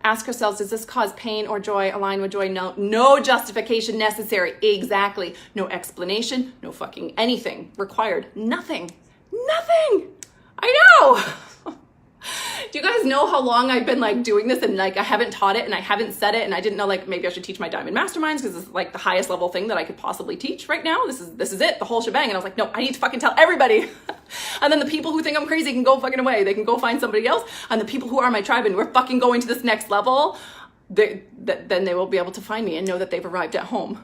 Ask ourselves, does this cause pain or joy? Align with joy? No, no justification necessary. Exactly. No explanation, no fucking anything required. Nothing. Nothing. I know. Do you guys know how long I've been like doing this and like I haven't taught it and I haven't said it and I didn't know like maybe I should teach my diamond masterminds because it's like the highest level thing that I could possibly teach right now. This is it, the whole shebang. And I was like, no, I need to fucking tell everybody. And then the people who think I'm crazy can go fucking away. They can go find somebody else. And the people who are my tribe and we're fucking going to this next level, then they will be able to find me and know that they've arrived at home.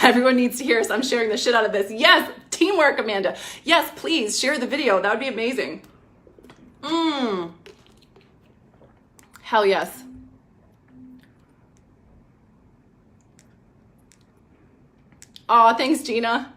Everyone needs to hear us. I'm sharing the shit out of this. Yes, teamwork, Amanda. Yes, please share the video. That would be amazing. Hell yes. Aw, thanks, Gina.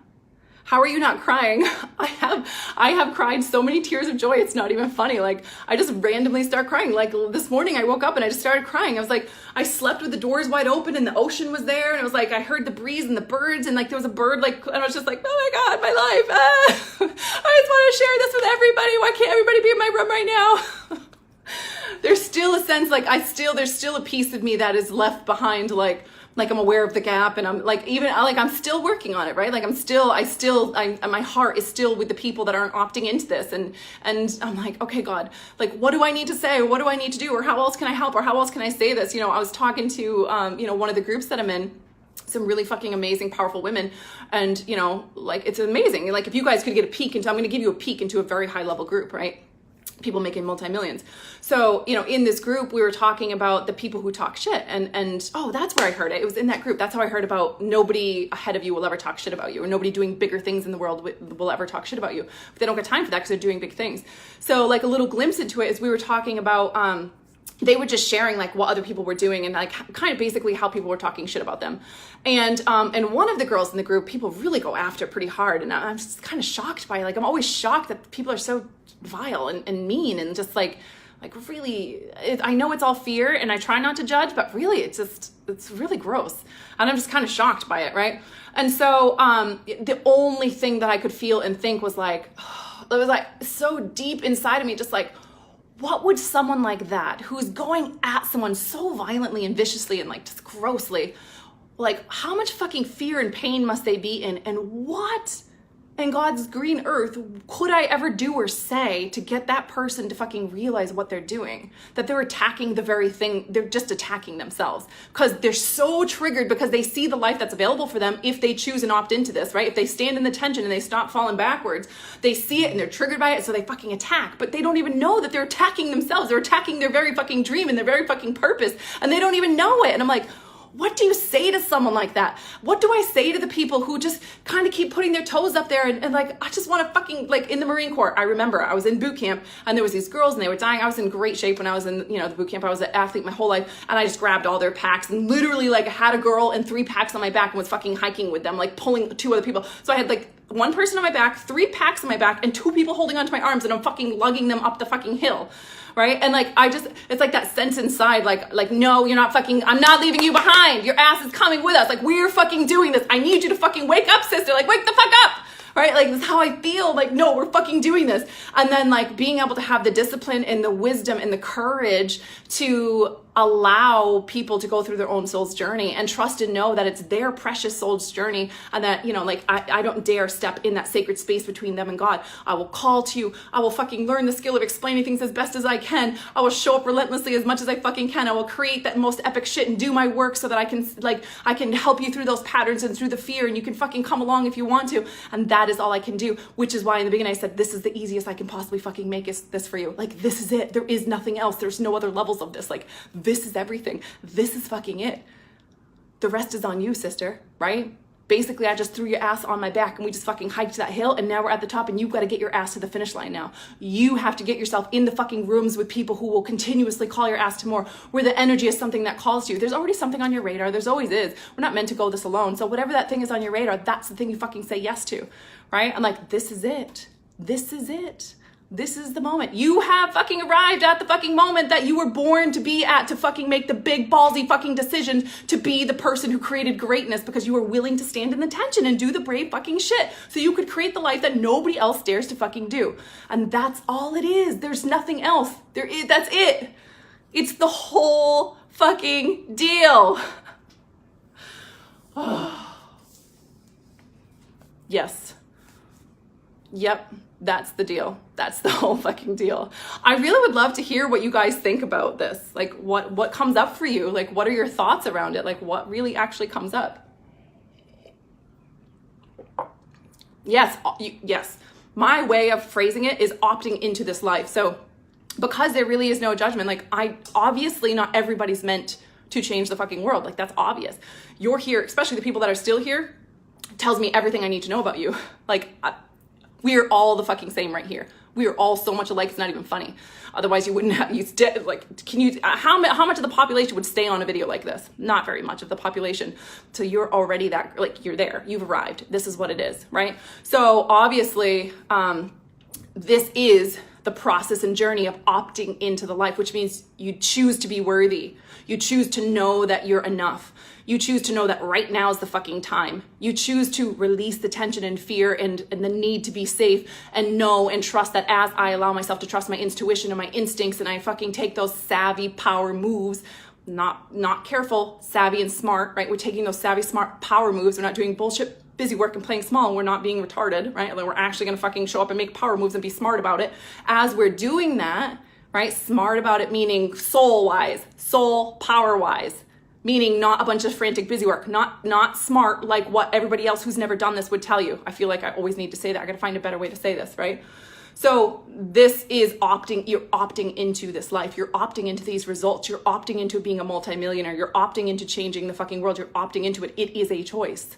How are you not crying? I have cried so many tears of joy. It's not even funny. Like I just randomly start crying. Like this morning I woke up and I just started crying. I was like, I slept with the doors wide open and the ocean was there. And it was like, I heard the breeze and the birds and like there was a bird like, and I was just like, oh my God, my life. I just want to share this with everybody. Why can't everybody be in my room right now? There's still a sense like there's still a piece of me that is left behind. Like I'm aware of the gap and I'm like, even like, I'm still working on it, right? Like my heart is still with the people that aren't opting into this. And I'm like, okay, God, like, what do I need to say? What do I need to do? Or how else can I help? Or how else can I say this? You know, I was talking to, one of the groups that I'm in, some really fucking amazing, powerful women. And, like, it's amazing. Like if you guys could get a peek into, I'm going to give you a peek into a very high level group, right? People making multi-millions. So, in this group, we were talking about the people who talk shit and oh, that's where I heard it. It was in that group. That's how I heard about nobody ahead of you will ever talk shit about you or nobody doing bigger things in the world will ever talk shit about you. But they don't get time for that because they're doing big things. So like a little glimpse into it is we were talking about, they were just sharing like what other people were doing and like kind of basically how people were talking shit about them. And one of the girls in the group, people really go after pretty hard. And I'm just kind of shocked by it. Like, I'm always shocked that people are so vile and mean and just like really, I know it's all fear and I try not to judge, but really it's really gross. And I'm just kind of shocked by it. Right. And so, the only thing that I could feel and think was like, it was like so deep inside of me, just like, what would someone like that, who's going at someone so violently and viciously and like just grossly, like how much fucking fear and pain must they be in? And what in God's green earth could I ever do or say to get that person to fucking realize what they're doing? That they're attacking the very thing, they're just attacking themselves because they're so triggered because they see the life that's available for them if they choose and opt into this, right? If they stand in the tension and they stop falling backwards, they see it and they're triggered by it, so they fucking attack. But they don't even know that they're attacking themselves. They're attacking their very fucking dream and their very fucking purpose, and they don't even know it. And I'm like, what do you say to someone like that? What do I say to the people who just kind of keep putting their toes up there and like, I just want to fucking, like in the Marine Corps, I remember I was in boot camp and there was these girls and they were dying. I was in great shape when I was in, the boot camp. I was an athlete my whole life and I just grabbed all their packs and literally like had a girl and 3 packs on my back and was fucking hiking with them, like pulling 2 other people. So I had like 1 person on my back, 3 packs on my back and 2 people holding onto my arms and I'm fucking lugging them up the fucking hill. Right? And like, it's like that sense inside, like, no, you're not fucking, I'm not leaving you behind. Your ass is coming with us. Like, we're fucking doing this. I need you to fucking wake up, sister. Like, wake the fuck up. Right? Like, that's how I feel. Like, no, we're fucking doing this. And then like being able to have the discipline and the wisdom and the courage to allow people to go through their own soul's journey and trust and know that it's their precious soul's journey and that, like I don't dare step in that sacred space between them and God. I will call to you. I will fucking learn the skill of explaining things as best as I can. I will show up relentlessly as much as I fucking can. I will create that most epic shit and do my work so that I can help you through those patterns and through the fear and you can fucking come along if you want to. And that is all I can do, which is why in the beginning I said, this is the easiest I can possibly fucking make this for you. Like, this is it. There is nothing else. There's no other levels of this. Like, this is everything. This is fucking it. The rest is on you, sister, right? Basically, I just threw your ass on my back and we just fucking hiked that hill and now we're at the top and you've got to get your ass to the finish line now. You have to get yourself in the fucking rooms with people who will continuously call your ass to more, where the energy is something that calls to you. There's already something on your radar. There's always is. We're not meant to go this alone. So whatever that thing is on your radar, that's the thing you fucking say yes to, right? I'm like, this is it. This is it. This is the moment. You have fucking arrived at the fucking moment that you were born to be at, to fucking make the big ballsy fucking decision to be the person who created greatness, because you were willing to stand in the tension and do the brave fucking shit so you could create the life that nobody else dares to fucking do. And that's all it is. There's nothing else. That's it. It's the whole fucking deal. Yes. Yep. That's the deal. That's the whole fucking deal. I really would love to hear what you guys think about this. Like what comes up for you? Like, what are your thoughts around it? Like, what really actually comes up? Yes. Yes. My way of phrasing it is opting into this life. So because there really is no judgment, like, obviously not everybody's meant to change the fucking world. Like, that's obvious. You're here, especially the people that are still here, tells me everything I need to know about you. Like, we are all the fucking same right here. We are all so much alike, it's not even funny. Otherwise you wouldn't have, how much of the population would stay on a video like this? Not very much of the population. So you're already that, like, you're there, you've arrived. This is what it is, right? So obviously, this is the process and journey of opting into the life, which means you choose to be worthy. You choose to know that you're enough. You choose to know that right now is the fucking time. You choose to release the tension and fear and the need to be safe, and know and trust that as I allow myself to trust my intuition and my instincts, and I fucking take those savvy power moves, not careful, savvy and smart, right? We're taking those savvy, smart power moves. We're not doing bullshit busy work and playing small. We're not being retarded, right? Like, we're actually going to fucking show up and make power moves and be smart about it. As we're doing that, right? Smart about it, meaning soul-wise, soul power-wise, meaning not a bunch of frantic busy work, not smart like what everybody else who's never done this would tell you. I feel like I always need to say that. I got to find a better way to say this, right? So this is you're opting into this life. You're opting into these results. You're opting into being a multimillionaire. You're opting into changing the fucking world. You're opting into it. It is a choice.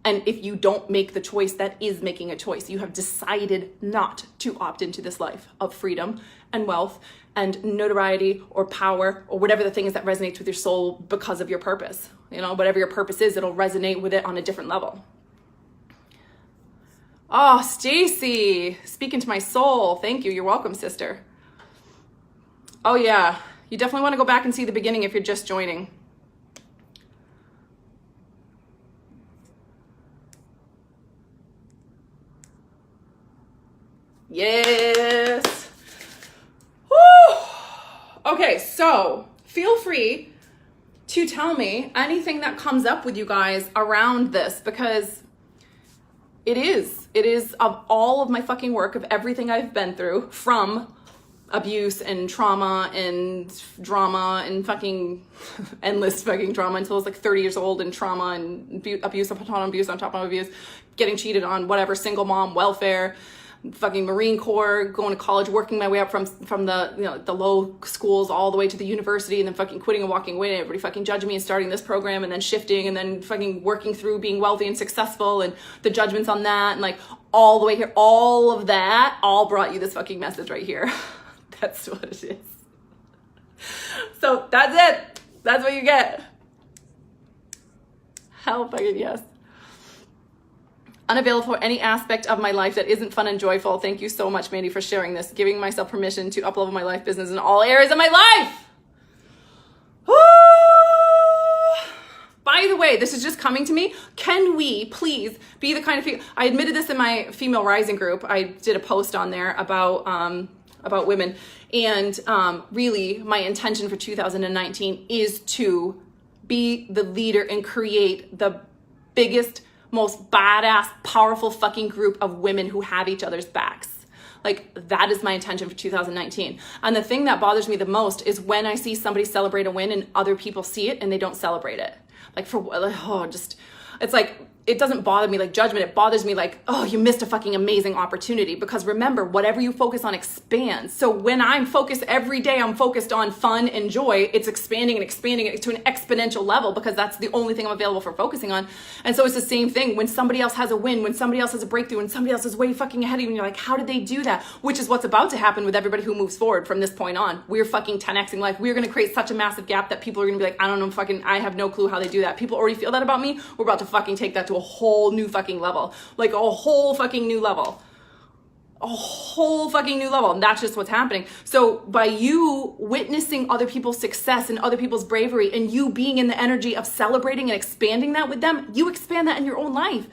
And if you don't make the choice, that is making a choice. You have decided not to opt into this life of freedom and wealth and notoriety or power or whatever the thing is that resonates with your soul because of your purpose. You know, whatever your purpose is, it'll resonate with it on a different level. Oh, Stacy, speaking to my soul. Thank you. You're welcome, sister. Oh yeah, you definitely want to go back and see the beginning if you're just joining. Yes. Woo. Okay, so feel free to tell me anything that comes up with you guys around this, because it is of all of my fucking work, of everything I've been through, from abuse and trauma and drama and fucking endless fucking drama until I was like 30 years old, and trauma and abuse upon abuse on top of abuse, getting cheated on, whatever, single mom, welfare, fucking Marine Corps, going to college, working my way up from the, you know, the low schools all the way to the university, and then fucking quitting and walking away, and everybody fucking judging me and starting this program, and then shifting, and then fucking working through being wealthy and successful, and the judgments on that, and like all the way here, all of that all brought you this fucking message right here. That's what it is. So that's it. That's what you get. Hell fucking yes. Unavailable for any aspect of my life that isn't fun and joyful. Thank you so much, Mandy, for sharing this, giving myself permission to uplevel my life business in all areas of my life. Woo! By the way, this is just coming to me. Can we please be the kind of people, I admitted this in my Female Rising group. I did a post on there about women. And really my intention for 2019 is to be the leader and create the biggest, most badass, powerful fucking group of women who have each other's backs. Like, that is my intention for 2019. And the thing that bothers me the most is when I see somebody celebrate a win and other people see it and they don't celebrate it. Like, it's like, it doesn't bother me like judgment. It bothers me like, oh, you missed a fucking amazing opportunity. Because remember, whatever you focus on expands. So when I'm focused every day, I'm focused on fun and joy. It's expanding and expanding it to an exponential level, because that's the only thing I'm available for focusing on. And so it's the same thing when somebody else has a win, when somebody else has a breakthrough, when somebody else is way fucking ahead of you, and you're like, how did they do that? Which is what's about to happen with everybody who moves forward from this point on. We're fucking 10xing life. We're going to create such a massive gap that people are going to be like, I don't know, fucking, I have no clue how they do that. People already feel that about me. We're about to fucking take that to a whole new fucking level, like a whole fucking new level. a whole fucking new level. And that's just what's happening. So by you witnessing other people's success and other people's bravery and you being in the energy of celebrating and expanding that with them, you expand that in your own life.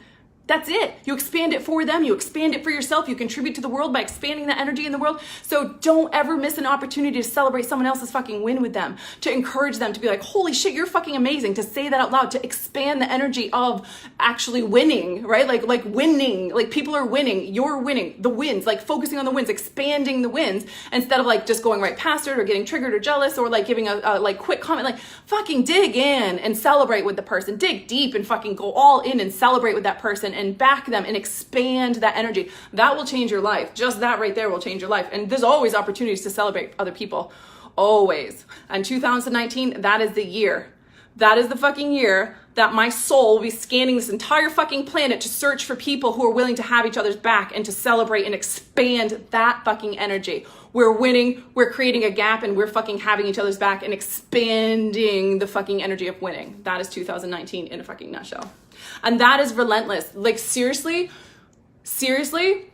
That's it. You expand it for them. You expand it for yourself. You contribute to the world by expanding that energy in the world. So don't ever miss an opportunity to celebrate someone else's fucking win with them, to encourage them to be like, holy shit, you're fucking amazing, to say that out loud, to expand the energy of actually winning, right? Like winning, like people are winning, you're winning, the wins, like focusing on the wins, expanding the wins instead of like just going right past it or getting triggered or jealous or like giving a like quick comment. Like fucking dig in and celebrate with the person, dig deep and fucking go all in and celebrate with that person and back them and expand that energy. That will change your life. Just that right there will change your life. And there's always opportunities to celebrate other people. Always. And 2019, that is the year. That is the fucking year that my soul will be scanning this entire fucking planet to search for people who are willing to have each other's back and to celebrate and expand that fucking energy. We're winning, we're creating a gap, and we're fucking having each other's back and expanding the fucking energy of winning. That is 2019 in a fucking nutshell. And that is relentless. Like seriously,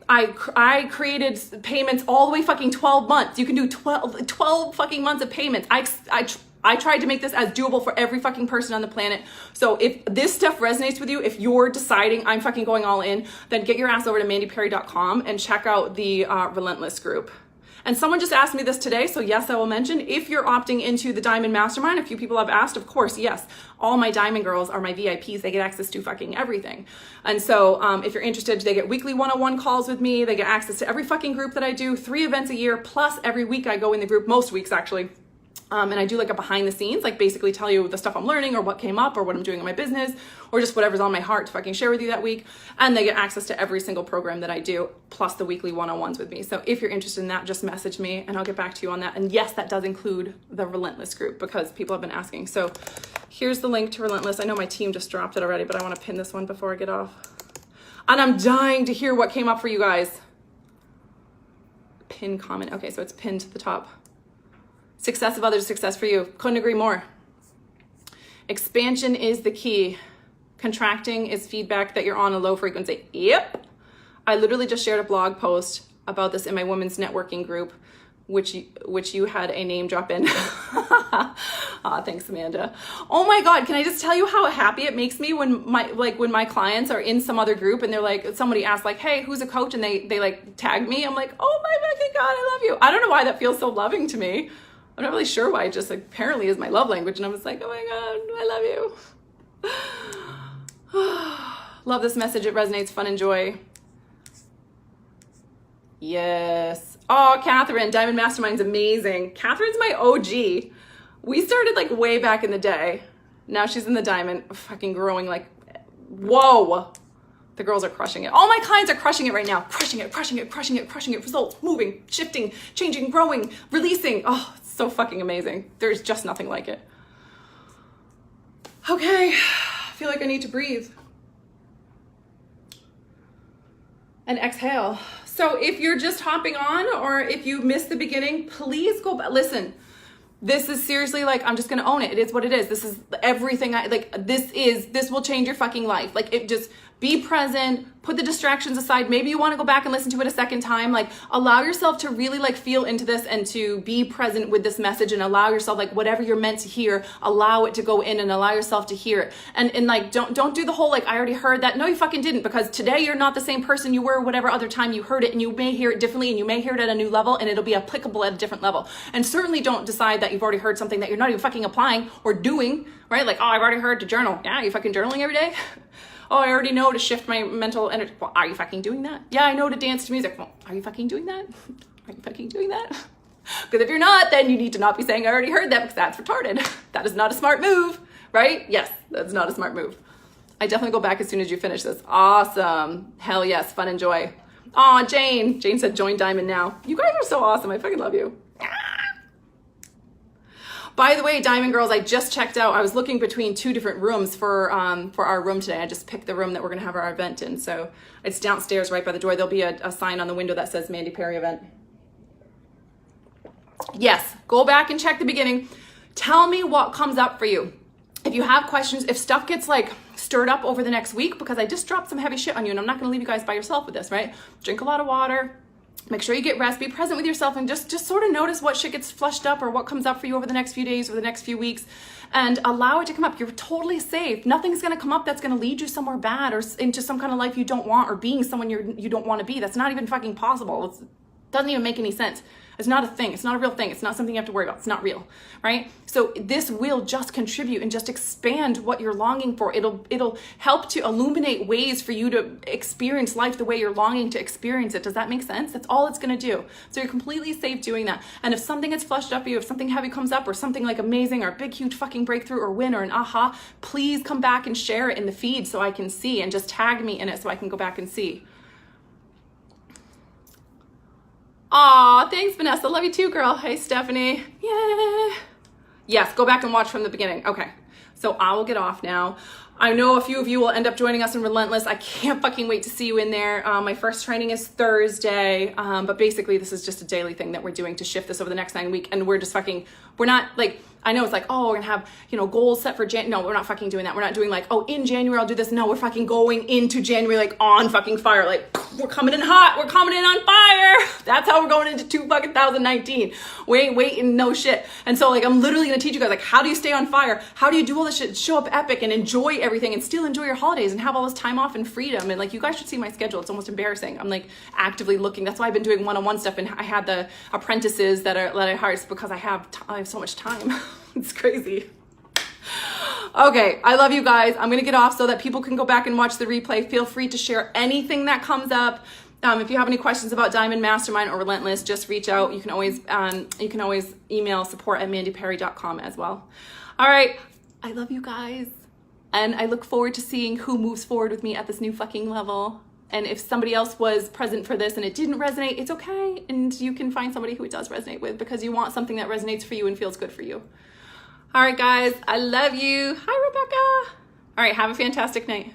I created payments all the way fucking 12 months. You can do 12 fucking months of payments. I tried to make this as doable for every fucking person on the planet. So if this stuff resonates with you, if you're deciding I'm fucking going all in, then get your ass over to mandyperry.com and check out the Relentless group. And someone just asked me this today, so yes, I will mention, if you're opting into the Diamond Mastermind, a few people have asked, of course, yes, all my Diamond girls are my VIPs. They get access to fucking everything. And so if you're interested, they get weekly one-on-one calls with me. They get access to every fucking group that I do, 3 events a year, plus every week I go in the group, most weeks actually. And I do like a behind the scenes, like basically tell you the stuff I'm learning or what came up or what I'm doing in my business or just whatever's on my heart to fucking share with you that week. And they get access to every single program that I do, plus the weekly one-on-ones with me. So if you're interested in that, just message me and I'll get back to you on that. And yes, that does include the Relentless group because people have been asking. So here's the link to Relentless. I know my team just dropped it already, but I want to pin this one before I get off. And I'm dying to hear what came up for you guys. Pin comment. Okay, so it's pinned to the top. Success of others, success for you. Couldn't agree more. Expansion is the key. Contracting is feedback that you're on a low frequency. Yep. I literally just shared a blog post about this in my women's networking group, which you had a name drop in. Thanks, Amanda. Oh my God, can I just tell you how happy it makes me when my clients are in some other group and they're like, somebody asks like, hey, who's a coach? And they like tag me. I'm like, oh my fucking God, I love you. I don't know why that feels so loving to me. I'm not really sure why. It just apparently is my love language. And I'm just like, oh my God, I love you. Love this message. It resonates, fun and joy. Yes. Oh, Catherine, Diamond Mastermind's amazing. Catherine's my OG. We started like way back in the day. Now she's in the Diamond, fucking growing like, whoa. The girls are crushing it. All my clients are crushing it right now. Crushing it. Results, moving, shifting, changing, growing, releasing. Oh, it's so fucking amazing. There's just nothing like it. Okay, I feel like I need to breathe. And exhale. So if you're just hopping on or if you missed the beginning, please go back. Listen, this is seriously like, I'm just going to own it. It is what it is. This is everything this will change your fucking life. Like it just be present, put the distractions aside. Maybe you want to go back and listen to it a second time. Like allow yourself to really like feel into this and to be present with this message and allow yourself like whatever you're meant to hear, allow it to go in and allow yourself to hear it. And like, don't do the whole, like, I already heard that. No, you fucking didn't, because today you're not the same person you were whatever other time you heard it, and you may hear it differently and you may hear it at a new level and it'll be applicable at a different level. And certainly don't decide that you've already heard something that you're not even fucking applying or doing, right? Like, oh, I've already heard to journal. Yeah, you fucking journaling every day? Oh, I already know to shift my mental energy. Well, are you fucking doing that? Yeah, I know to dance to music. Well, are you fucking doing that? Are you fucking doing that? Because if you're not, then you need to not be saying I already heard that, because that's retarded. That is not a smart move, right? Yes, that's not a smart move. I definitely go back as soon as you finish this. Awesome. Hell yes, fun and joy. Aw, Jane. Jane said join Diamond now. You guys are so awesome. I fucking love you. By the way, Diamond Girls, I just checked out. I was looking between 2 different rooms for our room today. I just picked the room that we're gonna have our event in. So it's downstairs right by the door. There'll be a sign on the window that says Mandy Perry event. Yes, go back and check the beginning. Tell me what comes up for you. If you have questions, if stuff gets like stirred up over the next week, because I just dropped some heavy shit on you and I'm not gonna leave you guys by yourself with this, right? Drink a lot of water, Make sure you get rest, be present with yourself, and just sort of notice what shit gets flushed up or what comes up for you over the next few days or the next few weeks, and allow it to come up. You're totally safe. Nothing's going to come up that's going to lead you somewhere bad or into some kind of life you don't want or being someone you don't want to be. That's not even fucking possible. It doesn't even make any sense. It's not a thing. It's not a real thing. It's not something you have to worry about. It's not real, right? So this will just contribute and just expand what you're longing for. It'll help to illuminate ways for you to experience life the way you're longing to experience it. Does that make sense? That's all it's going to do. So you're completely safe doing that. And if something gets flushed up for you, if something heavy comes up or something like amazing or a big, huge fucking breakthrough or win or an aha, please come back and share it in the feed so I can see, and just tag me in it so I can go back and see. Aw, thanks, Vanessa. Love you too, girl. Hey, Stephanie. Yeah. Yes, go back and watch from the beginning. Okay, so I will get off now. I know a few of you will end up joining us in Relentless. I can't fucking wait to see you in there. My first training is Thursday, but basically this is just a daily thing that we're doing to shift this over the next 9 weeks, and we're not like, I know it's like, oh, we're gonna have, goals set for January. No, we're not fucking doing that. We're not doing like, oh, in January I'll do this. No, we're fucking going into January like on fucking fire. Like, we're coming in hot. We're coming in on fire. That's how we're going into 2019. We ain't waiting, no shit. And so like, I'm literally gonna teach you guys like, how do you stay on fire? How do you do all this shit, show up epic and enjoy everything and still enjoy your holidays and have all this time off and freedom? And like, you guys should see my schedule. It's almost embarrassing. I'm like actively looking. That's why I've been doing one-on-one stuff, and I had the apprentices that I hired because I have so much time. It's crazy. Okay, I love you guys. I'm gonna get off so that people can go back and watch the replay. Feel free to share anything that comes up. If you have any questions about Diamond Mastermind or Relentless, just reach out. You can always email support@mandyperry.com as well. All right, I love you guys, and I look forward to seeing who moves forward with me at this new fucking level. And if somebody else was present for this and it didn't resonate, it's okay, and you can find somebody who it does resonate with, because you want something that resonates for you and feels good for you. All right, guys, I love you. Hi, Rebecca. All right, have a fantastic night.